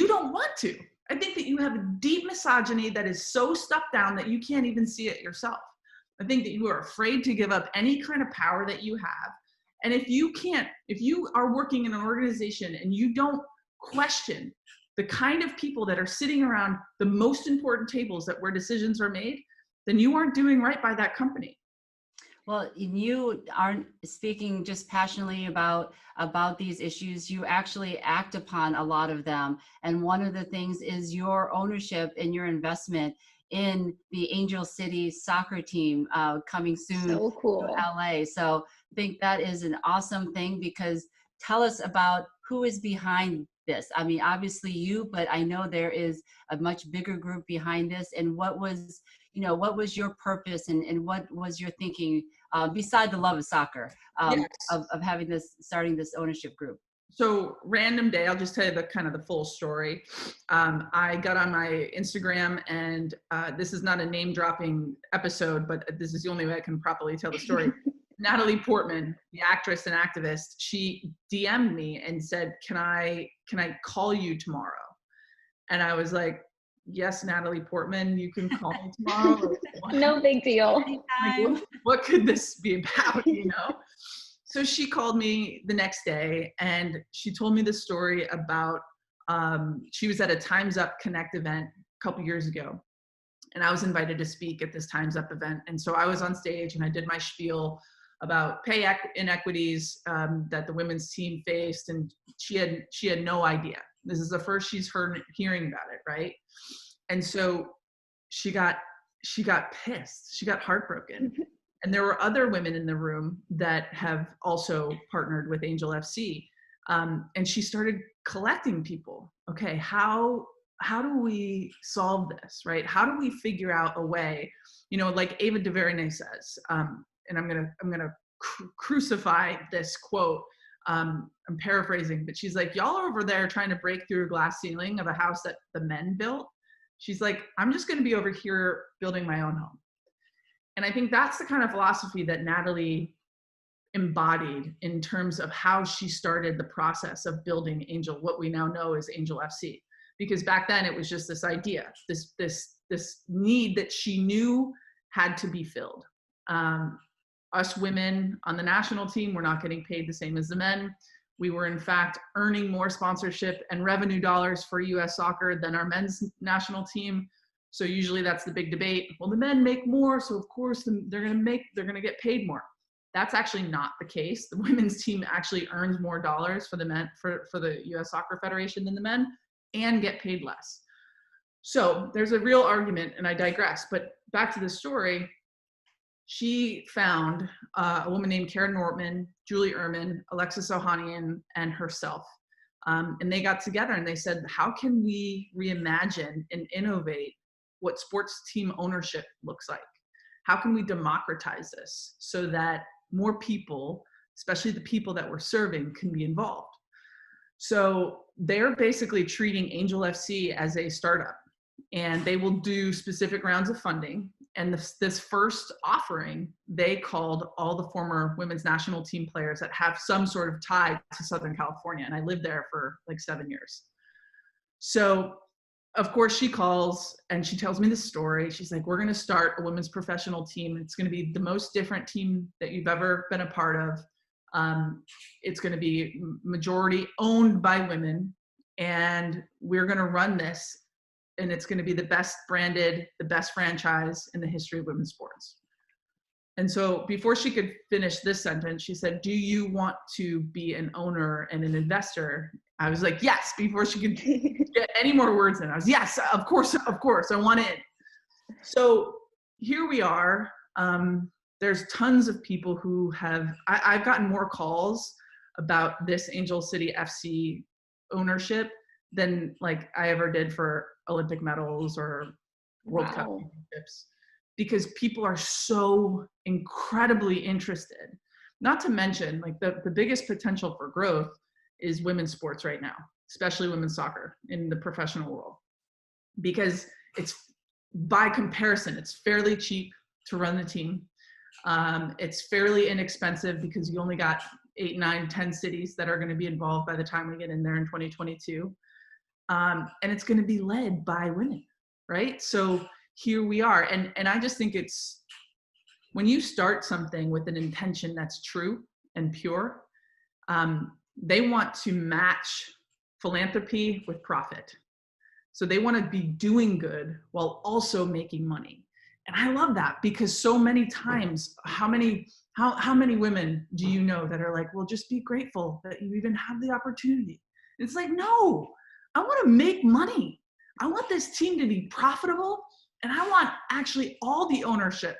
don't want to. I think that you have a deep misogyny that is so stuffed down that you can't even see it yourself. I think that you are afraid to give up any kind of power that you have. And if you are working in an organization and you don't question the kind of people that are sitting around the most important tables where decisions are made, then you aren't doing right by that company. Well, you aren't speaking just passionately about these issues. You actually act upon a lot of them. And one of the things is your ownership and your investment in the Angel City soccer team coming soon So cool. to LA. So I think that is an awesome thing, because tell us about who is behind this. I mean, obviously you, but I know there is a much bigger group behind this. And what was your purpose and what was your thinking beside the love of soccer Yes. of starting this ownership group? So random day, I'll just tell you the full story. I got on my Instagram, and this is not a name dropping episode, but this is the only way I can properly tell the story. Natalie Portman, the actress and activist, she DM'd me and said, can I call you tomorrow? And I was like, yes, Natalie Portman, you can call me tomorrow. No big deal. Like, what could this be about, So she called me the next day and she told me the story about, she was at a Time's Up Connect event a couple years ago. And I was invited to speak at this Time's Up event. And so I was on stage and I did my spiel about pay inequities that the women's team faced. And she had no idea. This is the first she's hearing about it, right? And so she got pissed. She got heartbroken. And there were other women in the room that have also partnered with Angel FC. And she started collecting people. Okay, how do we solve this, right? How do we figure out a way, like Ava DuVernay says, and I'm gonna crucify this quote. I'm paraphrasing, but she's like, y'all are over there trying to break through a glass ceiling of a house that the men built. She's like, I'm just gonna be over here building my own home. And I think that's the kind of philosophy that Natalie embodied in terms of how she started the process of building Angel, what we now know as Angel FC. Because back then it was just this idea, this need that she knew had to be filled. Us women on the national team were not getting paid the same as the men. We were in fact earning more sponsorship and revenue dollars for US soccer than our men's national team. So usually that's the big debate. Well, the men make more, so of course they're gonna get paid more. That's actually not the case. The women's team actually earns more dollars for the men for the US Soccer Federation than the men, and get paid less. So there's a real argument, and I digress. But back to the story, she found a woman named Karen Nortman, Julie Ehrman, Alexis Ohanian, and herself. And they got together and they said, how can we reimagine and innovate what sports team ownership looks like? How can we democratize this so that more people, especially the people that we're serving, can be involved? So they're basically treating Angel FC as a startup, and they will do specific rounds of funding. And this first offering, they called all the former women's national team players that have some sort of tie to Southern California. And I lived there for like 7 years. So of course, she calls and she tells me the story. She's like, we're going to start a women's professional team. It's going to be the most different team that you've ever been a part of. It's going to be majority owned by women, and we're going to run this, and it's going to be the best branded, the best franchise in the history of women's sports. And so before she could finish this sentence, she said, do you want to be an owner and an investor? I was like, yes, before she could get any more words in. I was, yes, of course, I want in. So here we are. There's tons of people who I've gotten more calls about this Angel City FC ownership than like I ever did for Olympic medals or World Cup championships, because people are so incredibly interested. Not to mention, like the biggest potential for growth is women's sports right now, especially women's soccer in the professional world, because it's, by comparison, it's fairly cheap to run the team. It's fairly inexpensive because you only got 8, 9, 10 cities that are going to be involved by the time we get in there in 2022. And it's going to be led by women, right? So here we are. And I just think it's, when you start something with an intention that's true and pure, they want to match philanthropy with profit. So they want to be doing good while also making money. And I love that, because so many times, how many women do you know that are like, well, just be grateful that you even have the opportunity. It's like, no, I want to make money. I want this team to be profitable. And I want actually all the ownership,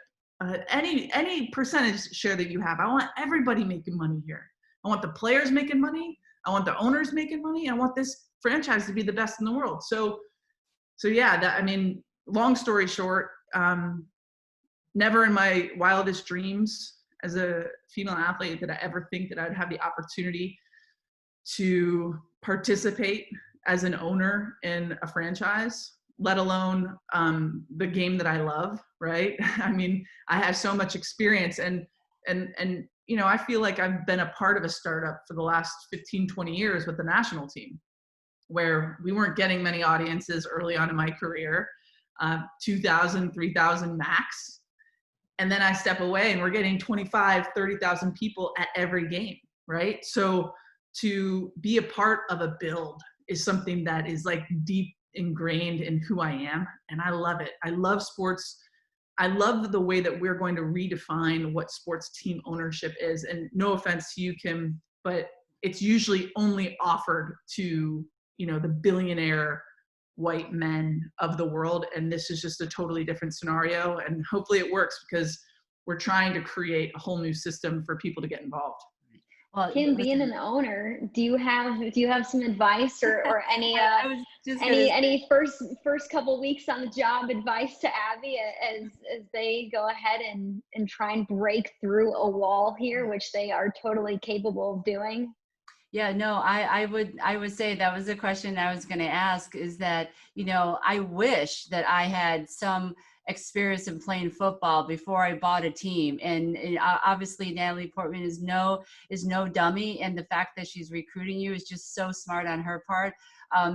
any percentage share that you have. I want everybody making money here. I want the players making money. I want the owners making money. I want this franchise to be the best in the world. So yeah, I mean, long story short, never in my wildest dreams as a female athlete did I ever think that I'd have the opportunity to participate as an owner in a franchise, let alone the game that I love, right? I mean, I have so much experience, and you know, I feel like I've been a part of a startup for the last 15, 20 years with the national team, where we weren't getting many audiences early on in my career, 2,000, 3,000 max. And then I step away and we're getting 25, 30,000 people at every game, right? So to be a part of a build is something that is like deep ingrained in who I am. And I love it. I love sports. I love the way that we're going to redefine what sports team ownership is. And no offense to you, Kim, but it's usually only offered to, you know, the billionaire white men of the world. And this is just a totally different scenario. And hopefully it works, because we're trying to create a whole new system for people to get involved. Well, Kim, being an owner, do you have some advice or any any first couple weeks on the job advice to Abby as they go ahead and try and break through a wall here, which they are totally capable of doing? Yeah, no, I would say that was the question I was going to ask, is that, you know, I wish that I had some experience in playing football before I bought a team. And obviously Natalie Portman is no dummy. And the fact that she's recruiting you is just so smart on her part.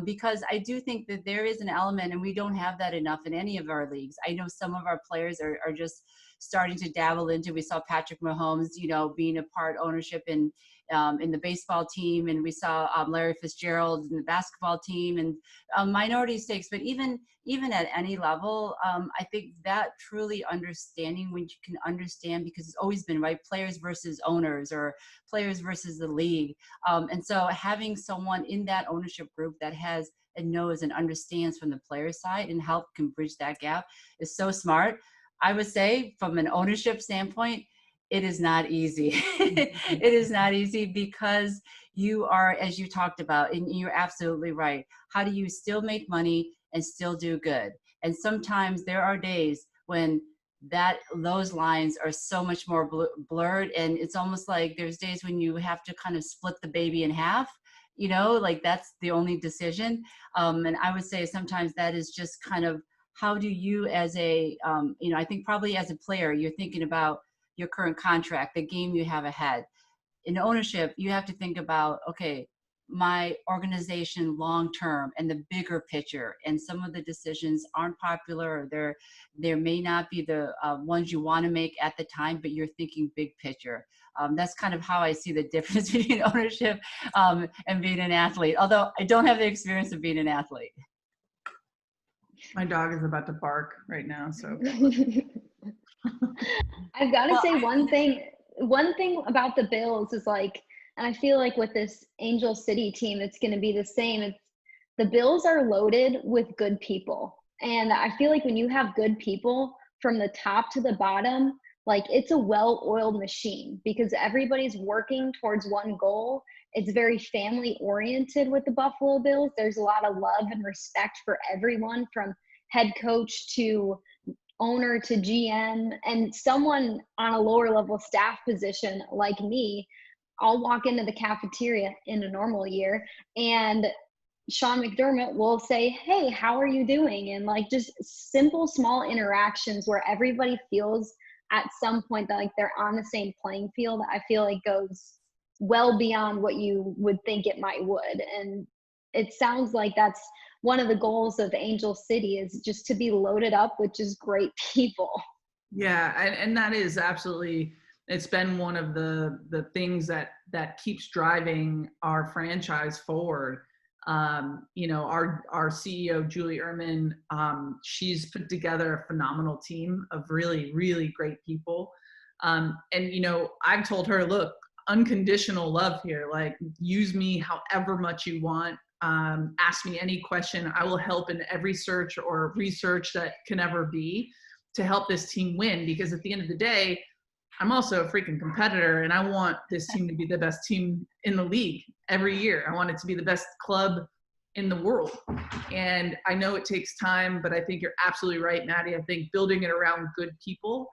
Because I do think that there is an element, and we don't have that enough in any of our leagues. I know some of our players are just starting to dabble into. We saw Patrick Mahomes, you know, being a part ownership in the baseball team, and we saw Larry Fitzgerald in the basketball team, and minority stakes. But even at any level, I think that truly understanding, when you can understand, because it's always been, right, players versus owners or players versus the league. And so having someone in that ownership group that has and knows and understands from the player side and can bridge that gap is so smart. I would say from an ownership standpoint, it is not easy. It is not easy, because you are, as you talked about, and you're absolutely right. How do you still make money and still do good? And sometimes there are days when those lines are so much more blurred, and it's almost like there's days when you have to kind of split the baby in half, you know, like that's the only decision. And I would say sometimes that is just kind of, how do you as a, you know, I think probably as a player, you're thinking about your current contract, the game you have ahead. In ownership, you have to think about, okay, my organization long term and the bigger picture. And some of the decisions aren't popular, or there may not be the ones you want to make at the time, but you're thinking big picture. That's kind of how I see the difference between ownership and being an athlete, although I don't have the experience of being an athlete. My dog is about to bark right now, so. I've got to say one thing about the Bills is like, and I feel like with this Angel City team, it's going to be the same. It's the Bills are loaded with good people. And I feel like when you have good people from the top to the bottom, like it's a well-oiled machine because everybody's working towards one goal. It's very family oriented with the Buffalo Bills. There's a lot of love and respect for everyone from head coach to owner to GM, and someone on a lower level staff position like me. I'll walk into the cafeteria in a normal year and Sean McDermott will say, "Hey, how are you doing?" And like just simple, small interactions where everybody feels at some point that like they're on the same playing field, I feel like goes well beyond what you would think it would. And it sounds like that's one of the goals of Angel City is just to be loaded up with just great people. Yeah, and that is absolutely, it's been one of the things that keeps driving our franchise forward. You know, our CEO, Julie Ehrman, she's put together a phenomenal team of really, really great people. And, you know, I've told her, look, unconditional love here, like use me however much you want. Ask me any question. I will help in every search or research that can ever be to help this team win. Because at the end of the day, I'm also a freaking competitor and I want this team to be the best team in the league every year. I want it to be the best club in the world. And I know it takes time, but I think you're absolutely right, Maddy. I think building it around good people.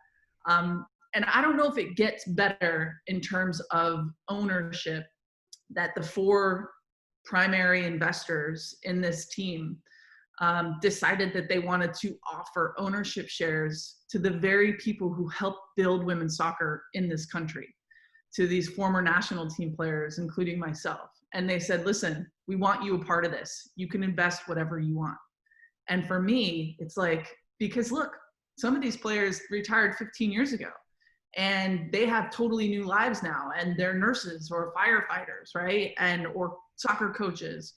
And I don't know if it gets better in terms of ownership that the 4 primary investors in this team decided that they wanted to offer ownership shares to the very people who helped build women's soccer in this country, to these former national team players, including myself. And they said, listen, we want you a part of this. You can invest whatever you want. And for me, it's like, because look, some of these players retired 15 years ago and they have totally new lives now, and they're nurses or firefighters, right? And, or soccer coaches.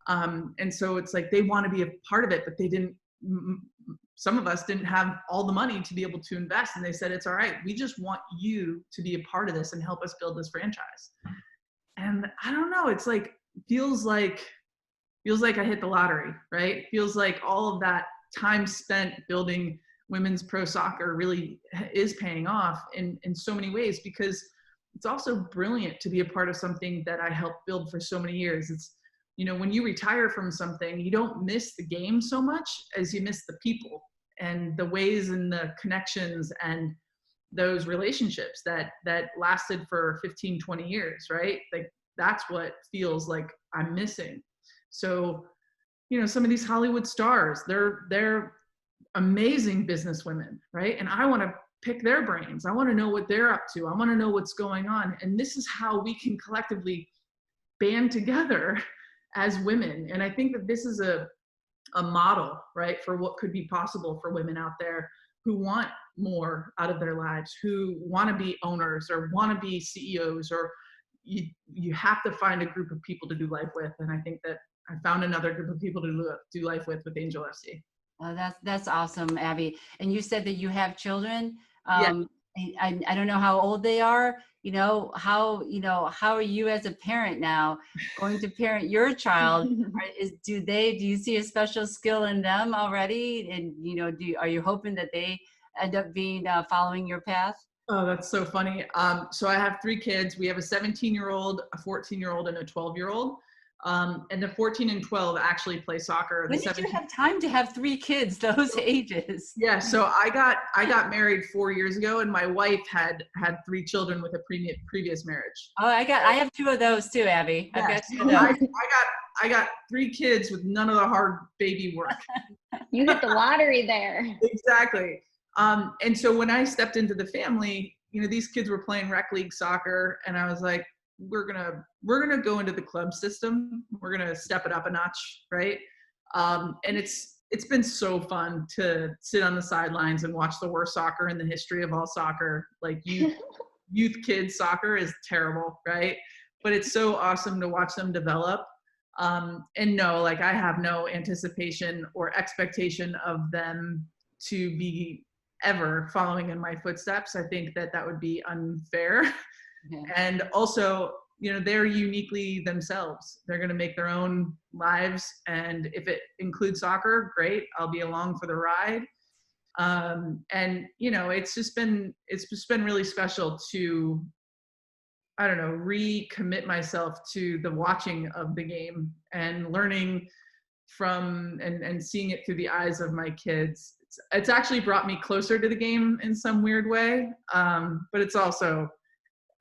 And so it's like, they want to be a part of it, but they didn't, some of us didn't have all the money to be able to invest. And they said, it's all right. We just want you to be a part of this and help us build this franchise. And I don't know, it's like, feels like I hit the lottery, right? Feels like all of that time spent building women's pro soccer really is paying off in so many ways, because it's also brilliant to be a part of something that I helped build for so many years. It's, you know, when you retire from something, you don't miss the game so much as you miss the people and the ways and the connections and those relationships that lasted for 15, 20 years, right? Like that's what feels like I'm missing. So, you know, some of these Hollywood stars, they're amazing businesswomen, right? And I want to pick their brains. I want to know what they're up to. I want to know what's going on. And this is how we can collectively band together as women. And I think that this is a model, right, for what could be possible for women out there who want more out of their lives, who want to be owners or want to be CEOs, or you have to find a group of people to do life with. And I think that I found another group of people to do life with Angel FC. Oh, that's awesome, Abby. And you said that you have children. Yeah. I don't know how old they are. How are you as a parent now going to parent your child? Do you see a special skill in them already? And, are you hoping that they end up being following your path? Oh, that's so funny. So I have 3 kids. We have a 17-year-old, a 14-year-old, and a 12-year-old. And the 14 and 12 actually play soccer. When did you have time to have 3 kids those ages? Yeah, so I got married 4 years ago, and my wife had 3 children with a previous marriage. Oh, I have 2 of those too, Abby. Yeah, I've got 2 of those. I got 3 kids with none of the hard baby work. You hit the lottery there. Exactly. And so when I stepped into the family, these kids were playing rec league soccer, and I was like, we're gonna go into the club system. We're gonna step it up a notch, right? And it's been so fun to sit on the sidelines and watch the worst soccer in the history of all soccer. Like youth kids soccer is terrible, right? But it's so awesome to watch them develop. And no, like I have no anticipation or expectation of them to be ever following in my footsteps. I think that would be unfair. Yeah. And also, they're uniquely themselves. They're going to make their own lives. And if it includes soccer, great. I'll be along for the ride. And it's just been really special to, I don't know, recommit myself to the watching of the game and learning from and seeing it through the eyes of my kids. It's actually brought me closer to the game in some weird way. But it's also,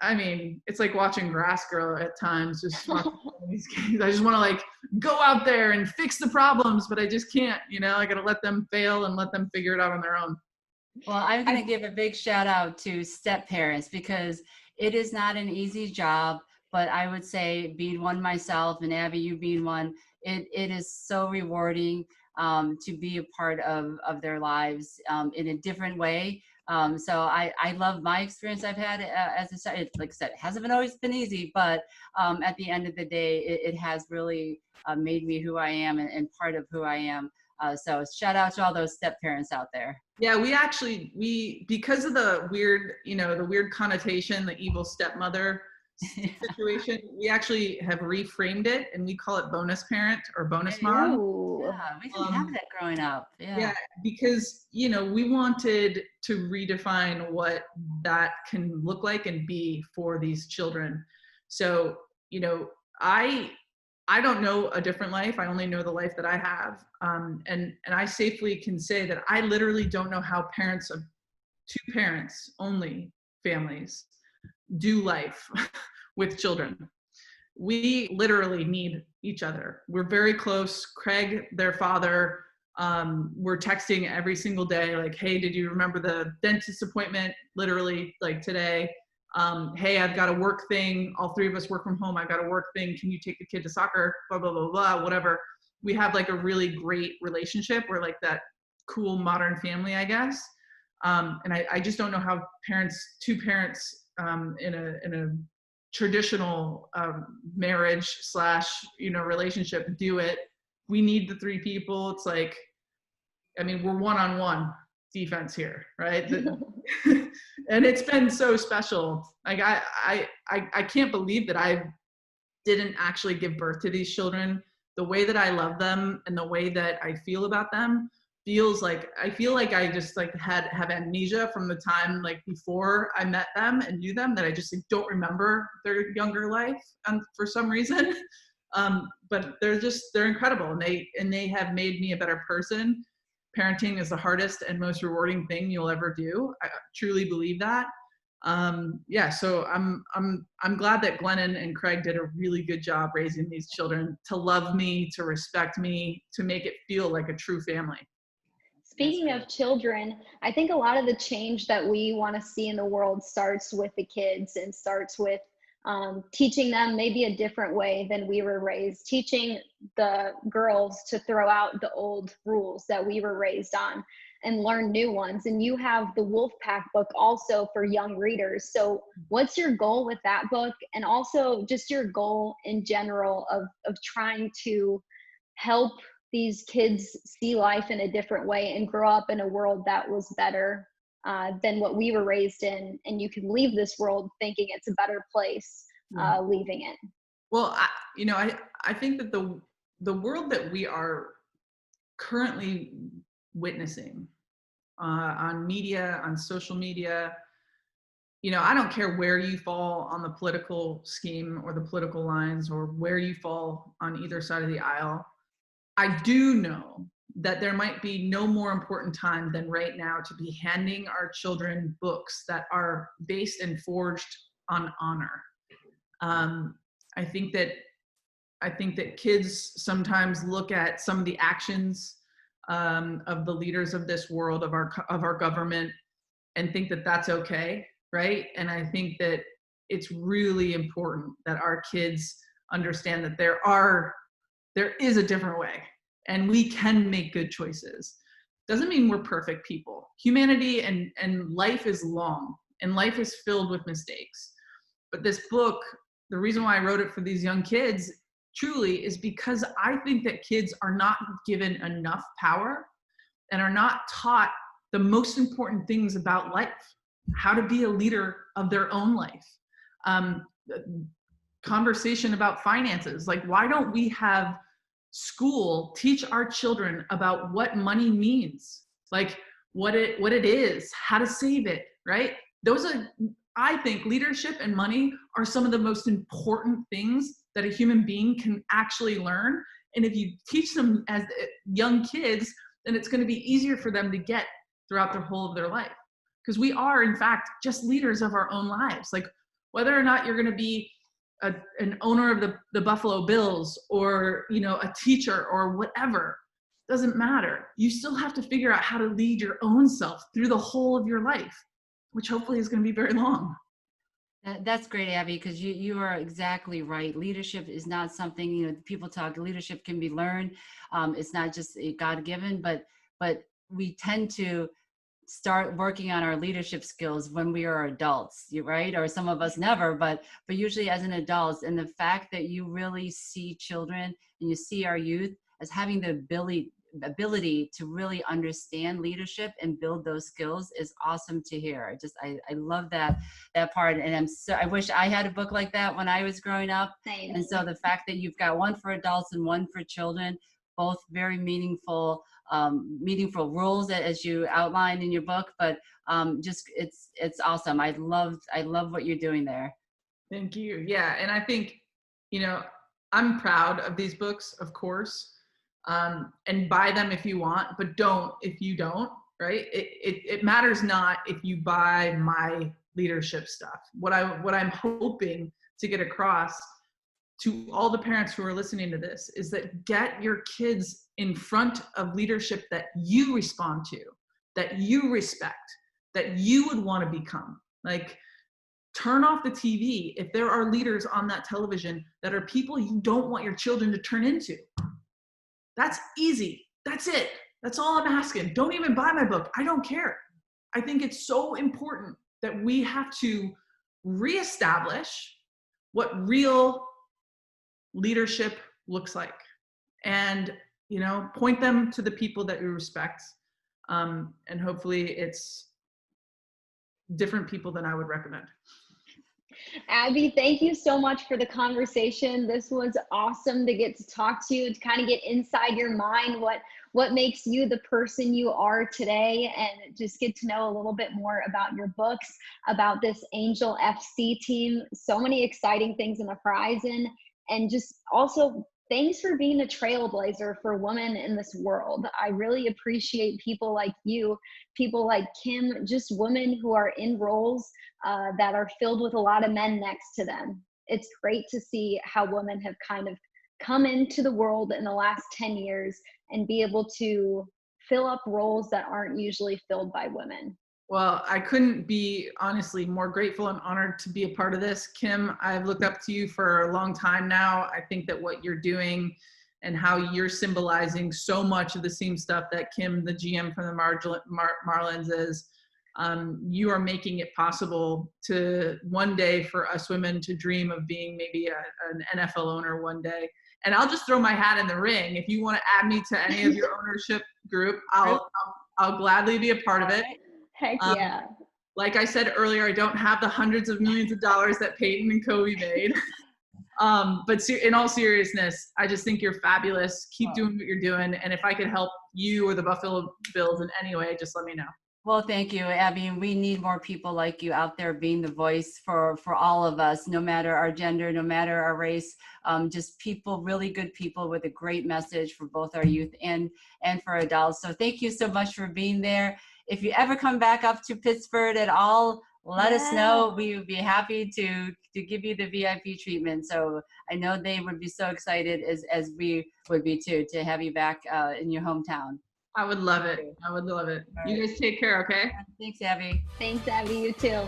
I mean, it's like watching grass grow at times, just watching these games. I just want to like go out there and fix the problems, but I just can't, I got to let them fail and let them figure it out on their own. Well, I'm going to give a big shout out to step parents because it is not an easy job, but I would say being one myself and Abby, you being one, it is so rewarding to be a part of their lives in a different way. So I love my experience I've had as like I said, it hasn't always been easy, but at the end of the day, it has really made me who I am and part of who I am. So shout out to all those step parents out there. Yeah, we because of the weird, the weird connotation, the evil stepmother situation, we actually have reframed it and we call it bonus parent or bonus mom. Yeah, we didn't have that growing up. Yeah, because, we wanted to redefine what that can look like and be for these children. So, I don't know a different life. I only know the life that I have. And I safely can say that I literally don't know how parents of two parents only families do life with children. We literally need each other. We're very close. Craig, their father, we're texting every single day, like, hey, did you remember the dentist appointment? Literally, like today. Hey, I've got a work thing. All three of us work from home. I've got a work thing. Can you take the kid to soccer? Blah, blah, blah, blah, whatever. We have like a really great relationship. We're like that cool modern family, I guess. And I just don't know how two parents in a traditional marriage / relationship do it. We need the three people. It's like, I mean, we're one-on-one defense here, right? And it's been so special. Like I can't believe that I didn't actually give birth to these children. The way that I love them and the way that I feel about them feels like, I feel like I just like have amnesia from the time like before I met them and knew them, that I just like, don't remember their younger life for some reason. But they're incredible, and they have made me a better person. Parenting is the hardest and most rewarding thing you'll ever do. I truly believe that. So I'm glad that Glennon and Craig did a really good job raising these children to love me, to respect me, to make it feel like a true family. Speaking of children, I think a lot of the change that we want to see in the world starts with the kids and starts with teaching them maybe a different way than we were raised, teaching the girls to throw out the old rules that we were raised on and learn new ones. And you have the Wolfpack book also for young readers. So what's your goal with that book? And also just your goal in general of trying to help these kids see life in a different way and grow up in a world that was better than what we were raised in, and you can leave this world thinking it's a better place, leaving it. Well, I think that the world that we are currently witnessing on media, on social media, I don't care where you fall on the political scheme or the political lines or where you fall on either side of the aisle. I do know that there might be no more important time than right now to be handing our children books that are based and forged on honor. I think that kids sometimes look at some of the actions of the leaders of this world, of our government, and think that that's okay, right? And I think that it's really important that our kids understand that there is a different way and we can make good choices. Doesn't mean we're perfect people. Humanity and life is long and life is filled with mistakes. But this book, the reason why I wrote it for these young kids truly is because I think that kids are not given enough power and are not taught the most important things about life, how to be a leader of their own life. Conversation about finances, like why don't we have school teach our children about what money means, like what it is, how to save it, right? I think leadership and money are some of the most important things that a human being can actually learn. And if you teach them as young kids, then it's going to be easier for them to get throughout the whole of their life. Because we are, in fact, just leaders of our own lives. Like whether or not you're going to be an owner of the Buffalo Bills or, a teacher or whatever, doesn't matter. You still have to figure out how to lead your own self through the whole of your life, which hopefully is going to be very long. That's great, Abby, because you are exactly right. Leadership is not something, people talk, leadership can be learned. It's not just God-given, but we tend to start working on our leadership skills when we are adults, right? Or some of us never, but usually as an adult. And the fact that you really see children and you see our youth as having the ability to really understand leadership and build those skills is awesome to hear. I love that part. And I wish I had a book like that when I was growing up. Same. And so the fact that you've got one for adults and one for children, both very meaningful rules as you outlined in your book, but it's awesome. I love what you're doing there. Thank you. Yeah. And I think, I'm proud of these books, of course, and buy them if you want, but don't if you don't, right? It matters not if you buy my leadership stuff. What I'm hoping to get across to all the parents who are listening to this is that get your kids in front of leadership that you respond to, that you respect, that you would want to become. Like, turn off the TV if there are leaders on that television that are people you don't want your children to turn into. That's easy. That's it. That's all I'm asking. Don't even buy my book. I don't care. I think it's so important that we have to reestablish what real leadership looks like, and point them to the people that we respect, and hopefully it's different people than I would recommend. Abby, thank you so much for the conversation. This was awesome to get to talk to you, to kind of get inside your mind, what makes you the person you are today, and just get to know a little bit more about your books, about this Angel FC team. So many exciting things in the horizon. And just also, thanks for being a trailblazer for women in this world. I really appreciate people like you, people like Kim, just women who are in roles that are filled with a lot of men next to them. It's great to see how women have kind of come into the world in the last 10 years and be able to fill up roles that aren't usually filled by women. Well, I couldn't be honestly more grateful and honored to be a part of this. Kim, I've looked up to you for a long time now. I think that what you're doing and how you're symbolizing so much of the same stuff that Kim, the GM from the Marlins, is, you are making it possible to one day for us women to dream of being maybe an NFL owner one day. And I'll just throw my hat in the ring. If you want to add me to any of your ownership group, I'll gladly be a part of it. Heck yeah. Like I said earlier, I don't have the hundreds of millions of dollars that Peyton and Kobe made. But in all seriousness, I just think you're fabulous. Keep doing what you're doing. And if I could help you or the Buffalo Bills in any way, just let me know. Well, thank you, Abby. We need more people like you out there being the voice for all of us, no matter our gender, no matter our race, just people, really good people with a great message for both our youth and for adults. So thank you so much for being there. If you ever come back up to Pittsburgh at all, let us know. We would be happy to give you the VIP treatment. So I know they would be so excited as we would be too, to have you back in your hometown. I would love it. I would love it. You guys take care, okay? Thanks, Abby. Thanks, Abby. You too.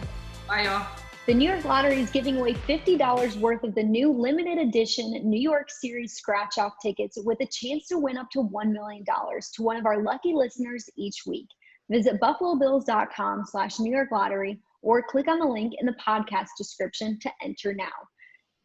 Bye, y'all. The New York Lottery is giving away $50 worth of the new limited edition New York Series scratch-off tickets with a chance to win up to $1 million to one of our lucky listeners each week. Visit buffalobills.com/New York Lottery or click on the link in the podcast description to enter now.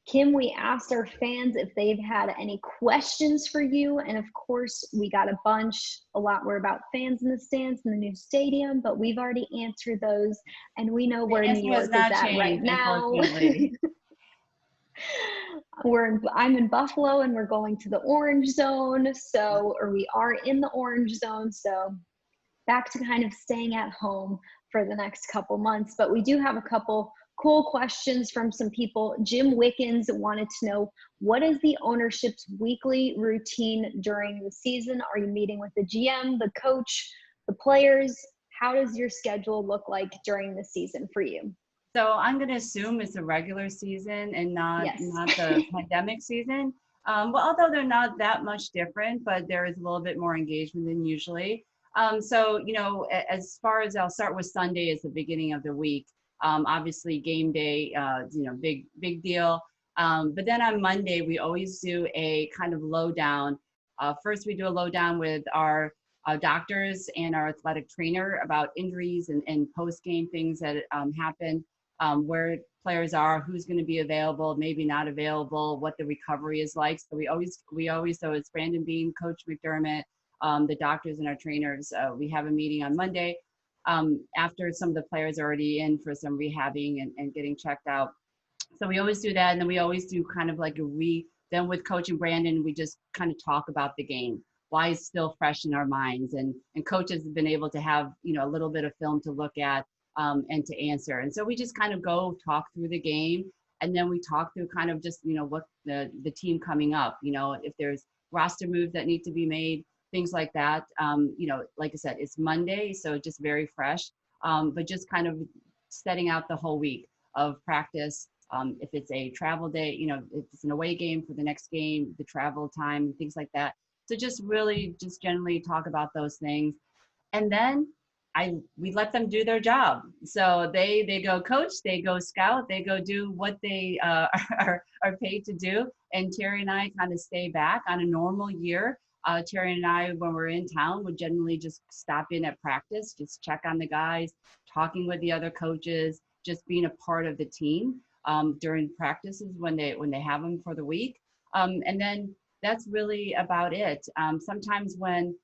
Kim, we asked our fans if they've had any questions for you. And of course, we got a bunch. A lot were about fans in the stands in the new stadium, but we've already answered those. And we know where New York is at right now. I'm in Buffalo and we're going to the orange zone. Or we are in the orange zone. So back to kind of staying at home for the next couple months. But we do have a couple cool questions from some people. Jim Wickens wanted to know, what is the ownership's weekly routine during the season? Are you meeting with the GM, the coach, the players? How does your schedule look like during the season for you? So I'm going to assume it's a regular season and not the pandemic season. Well, although they're not that much different, but there is a little bit more engagement than usually. So, as far as I'll start with Sunday as the beginning of the week. Obviously game day, big deal. But then on Monday, we always do a kind of lowdown. First, we do a lowdown with our doctors and our athletic trainer about injuries and post-game things that happen, where players are, who's going to be available, maybe not available, what the recovery is like. So we always, so it's Brandon Bean, Coach McDermott, the doctors and our trainers. We have a meeting on Monday. After some of the players are already in for some rehabbing and getting checked out. So we always do that. And then we always do kind of like then with Coach and Brandon, we just kind of talk about the game, why it's still fresh in our minds. And coaches have been able to have, a little bit of film to look at and to answer. And so we just kind of go talk through the game. And then we talk through kind of just, what the team coming up, if there's roster moves that need to be made, things like that. Like I said, it's Monday, so just very fresh, but just kind of setting out the whole week of practice. If it's a travel day, if it's an away game for the next game, the travel time, things like that. So just really just generally talk about those things. And then we let them do their job. So they go coach, they go scout, they go do what they are paid to do. And Terry and I kind of stay back. On a normal year. Terry and I, when we're in town, would generally just stop in at practice, just check on the guys, talking with the other coaches, just being a part of the team during practices when they have them for the week. And then that's really about it. Sometimes when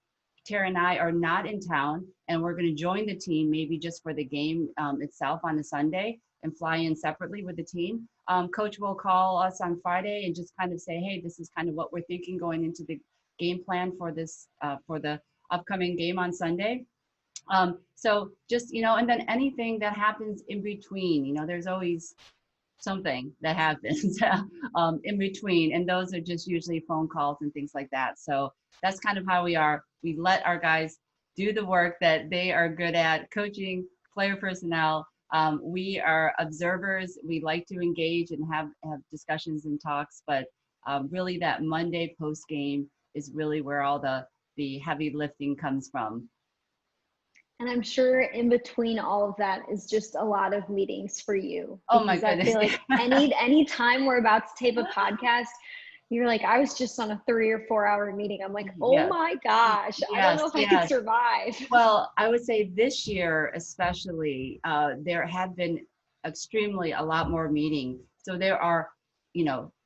Terry and I are not in town and we're going to join the team, maybe just for the game itself on a Sunday and fly in separately with the team, Coach will call us on Friday and just kind of say, hey, this is kind of what we're thinking going into the game plan for this for the upcoming game on Sunday. So just and then anything that happens in between, there's always something that happens in between, and those are just usually phone calls and things like that. So that's kind of how we are. We let our guys do the work that they are good at, coaching, player personnel. We are observers. We like to engage and have discussions and talks, but really that Monday post game is really where all the heavy lifting comes from. And I'm sure in between all of that is just a lot of meetings for you. Oh my goodness. I feel like any time we're about to tape a podcast, you're like, I was just on a 3 or 4 hour meeting. I'm like, oh my gosh, I don't know if I could survive. Well, I would say this year, especially, there have been a lot more meetings. So there are,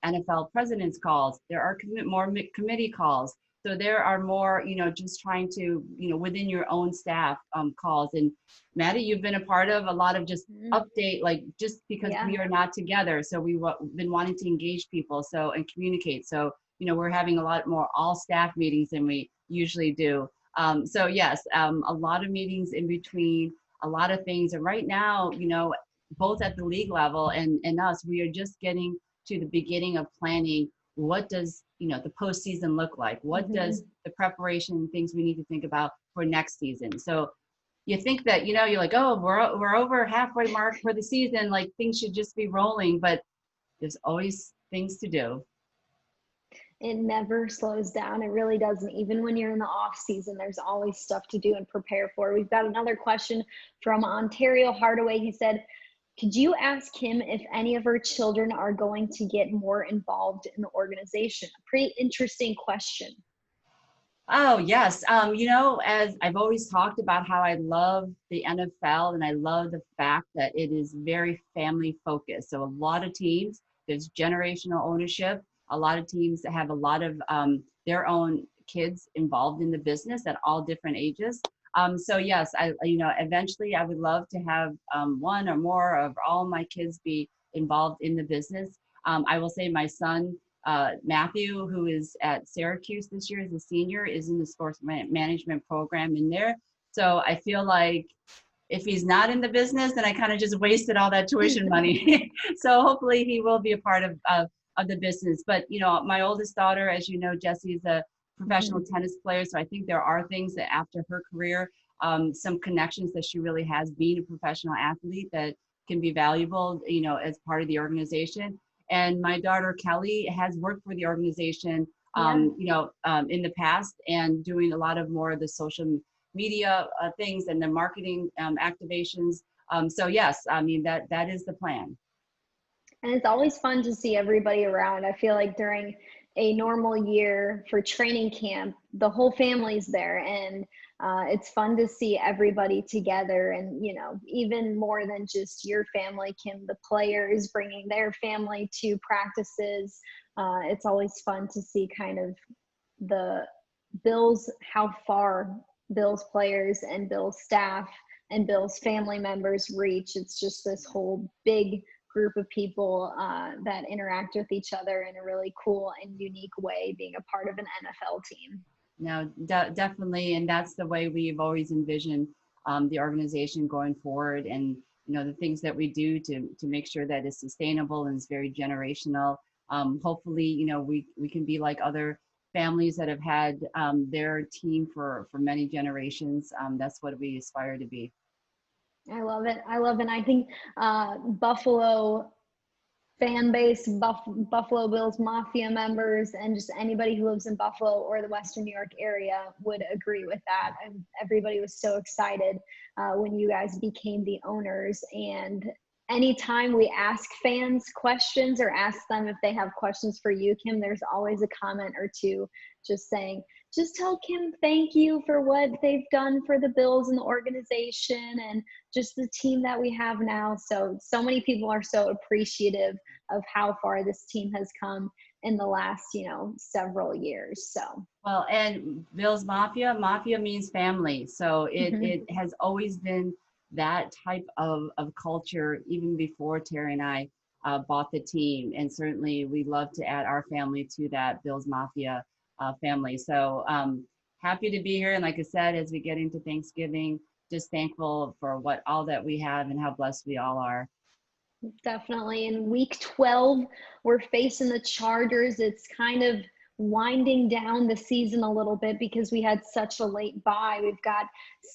NFL president's calls, there are more committee calls. So there are more, just trying to, within your own staff calls. And Maddy, you've been a part of a lot of just update, like just because we are not together. So we've been wanting to engage people and communicate. So, we're having a lot more all staff meetings than we usually do. So yes, a lot of meetings in between, a lot of things. And right now, both at the league level and us, we are just getting to the beginning of planning. What does, the postseason look like? What does the preparation things we need to think about for next season? So you think that, you're like, oh, we're over halfway mark for the season. Like things should just be rolling, but there's always things to do. It never slows down. It really doesn't. Even when you're in the off season, there's always stuff to do and prepare for. We've got another question from Ontario Hardaway. He said, Could you ask him if any of her children are going to get more involved in the organization? A pretty interesting question. Oh, yes. As I've always talked about how I love the NFL and I love the fact that it is very family focused. So a lot of teams, there's generational ownership. A lot of teams that have a lot of their own kids involved in the business at all different ages. So yes, eventually I would love to have one or more of all my kids be involved in the business. I will say my son, Matthew, who is at Syracuse this year as a senior, is in the sports management program in there. So I feel like if he's not in the business, then I kind of just wasted all that tuition money. So hopefully he will be a part of the business. But, my oldest daughter, as you know, Jessie, is a professional tennis player. So I think there are things that after her career, some connections that she really has being a professional athlete that can be valuable, as part of the organization. And my daughter Kelly has worked for the organization, in the past and doing a lot of more of the social media things and the marketing activations. So yes, that is the plan. And it's always fun to see everybody around. I feel like during a normal year for training camp, the whole family's there, and it's fun to see everybody together. And even more than just your family, Kim, the players bringing their family to practices. It's always fun to see kind of the Bills, how far Bills players and Bills staff and Bills family members reach. It's just this whole big group of people that interact with each other in a really cool and unique way, being a part of an NFL team. No, definitely. And that's the way we've always envisioned the organization going forward. And, the things that we do to make sure that it's sustainable and it's very generational. Hopefully, we can be like other families that have had their team for many generations. That's what we aspire to be. I love it. I think Buffalo fan base, Buffalo Bills Mafia members, and just anybody who lives in Buffalo or the Western New York area would agree with that. And everybody was so excited when you guys became the owners. And anytime we ask fans questions or ask them if they have questions for you, Kim, there's always a comment or two just saying, just tell Kim thank you for what they've done for the Bills and the organization and just the team that we have now. So many people are so appreciative of how far this team has come in the last, several years. So, well, and Bills Mafia means family. So it has always been that type of culture even before Terry and I bought the team. And certainly we love to add our family to that Bills Mafia family. So happy to be here. And like I said, as we get into Thanksgiving, just thankful for all that we have and how blessed we all are. Definitely. In week 12, we're facing the Chargers. It's kind of winding down the season a little bit because we had such a late bye. We've got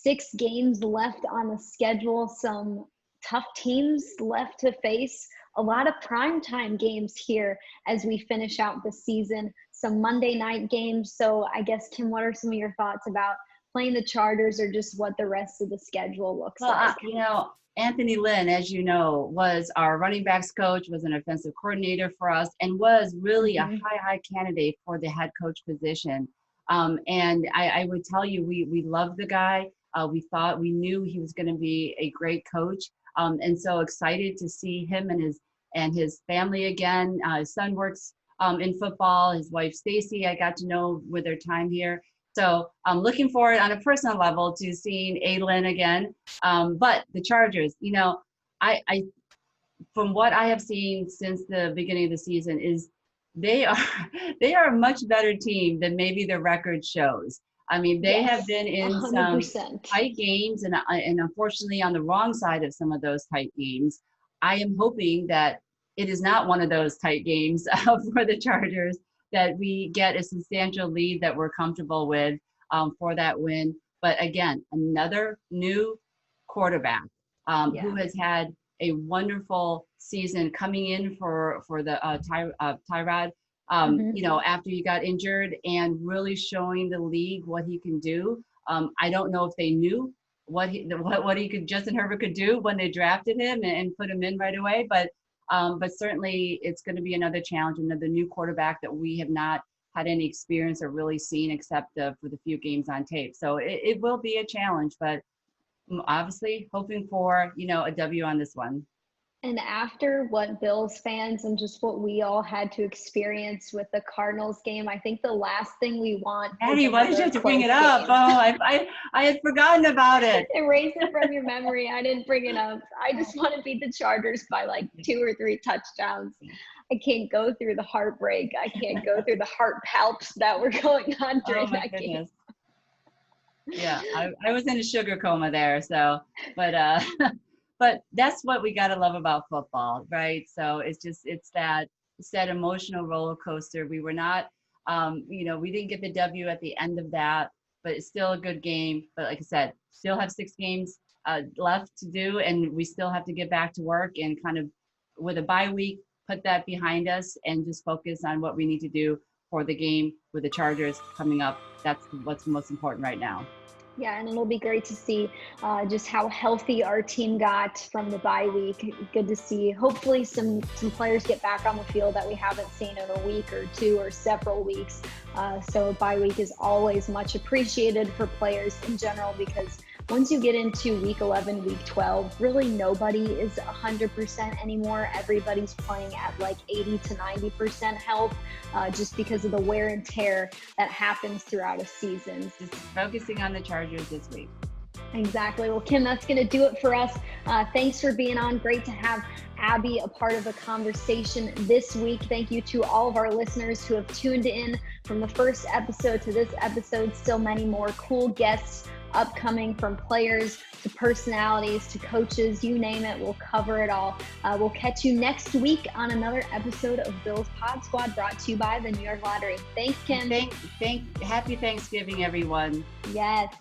6 games left on the schedule, some tough teams left to face, a lot of primetime games here as we finish out the season, some Monday night games. So I guess, Kim, what are some of your thoughts about playing the Chargers or just what the rest of the schedule looks like? Anthony Lynn, as you know, was our running backs coach, was an offensive coordinator for us, and was really a high candidate for the head coach position. And I would tell you, we loved the guy. We knew he was going to be a great coach. And so excited to see him and his family again. His son works in football. His wife, Stacy, I got to know with their time here. So I'm looking forward on a personal level to seeing Aylin again. But the Chargers, I from what I have seen since the beginning of the season is they are a much better team than maybe their record shows. I mean, they have been in 100%. Some tight games and unfortunately on the wrong side of some of those tight games. I am hoping that it is not one of those tight games for the Chargers, that we get a substantial lead that we're comfortable with for that win. But again, another new quarterback who has had a wonderful season coming in for the Tyrod, after he got injured and really showing the league what he can do. I don't know if they knew what he could, Justin Herbert could do when they drafted him and put him in right away. But certainly it's going to be another challenge, another new quarterback that we have not had any experience or really seen except for the few games on tape. So it will be a challenge, but obviously hoping for, a W on this one. And after what Bills fans and just what we all had to experience with the Cardinals game, I think the last thing we want. Maddie, why did you have to bring it up? Oh, I had forgotten about it. Erase it from your memory. I didn't bring it up. I just want to beat the Chargers by like 2 or 3 touchdowns. I can't go through the heartbreak. I can't go through the heart palps that were going on during that game. Yeah, I was in a sugar coma there. So, but that's what we got to love about football, right? So it's that emotional roller coaster. We were not, we didn't get the W at the end of that, but it's still a good game. But like I said, still have 6 games left to do, and we still have to get back to work and kind of with a bye week, put that behind us and just focus on what we need to do for the game with the Chargers coming up. That's what's most important right now. Yeah, and it'll be great to see just how healthy our team got from the bye week. Good to see. Hopefully some players get back on the field that we haven't seen in a week or 2 or several weeks. So a bye week is always much appreciated for players in general, because once you get into week 11, week 12, really nobody is 100% anymore. Everybody's playing at like 80 to 90% health, just because of the wear and tear that happens throughout a season. Just focusing on the Chargers this week. Exactly. Well, Kim, that's going to do it for us. Thanks for being on. Great to have Abby a part of the conversation this week. Thank you to all of our listeners who have tuned in from the first episode to this episode. Still many more cool guests upcoming, from players to personalities to coaches, you name it. We'll cover it all. We'll catch you next week on another episode of Bills Pod Squad, brought to you by the New York Lottery. Thanks, Kim. Happy Thanksgiving, everyone. Yes.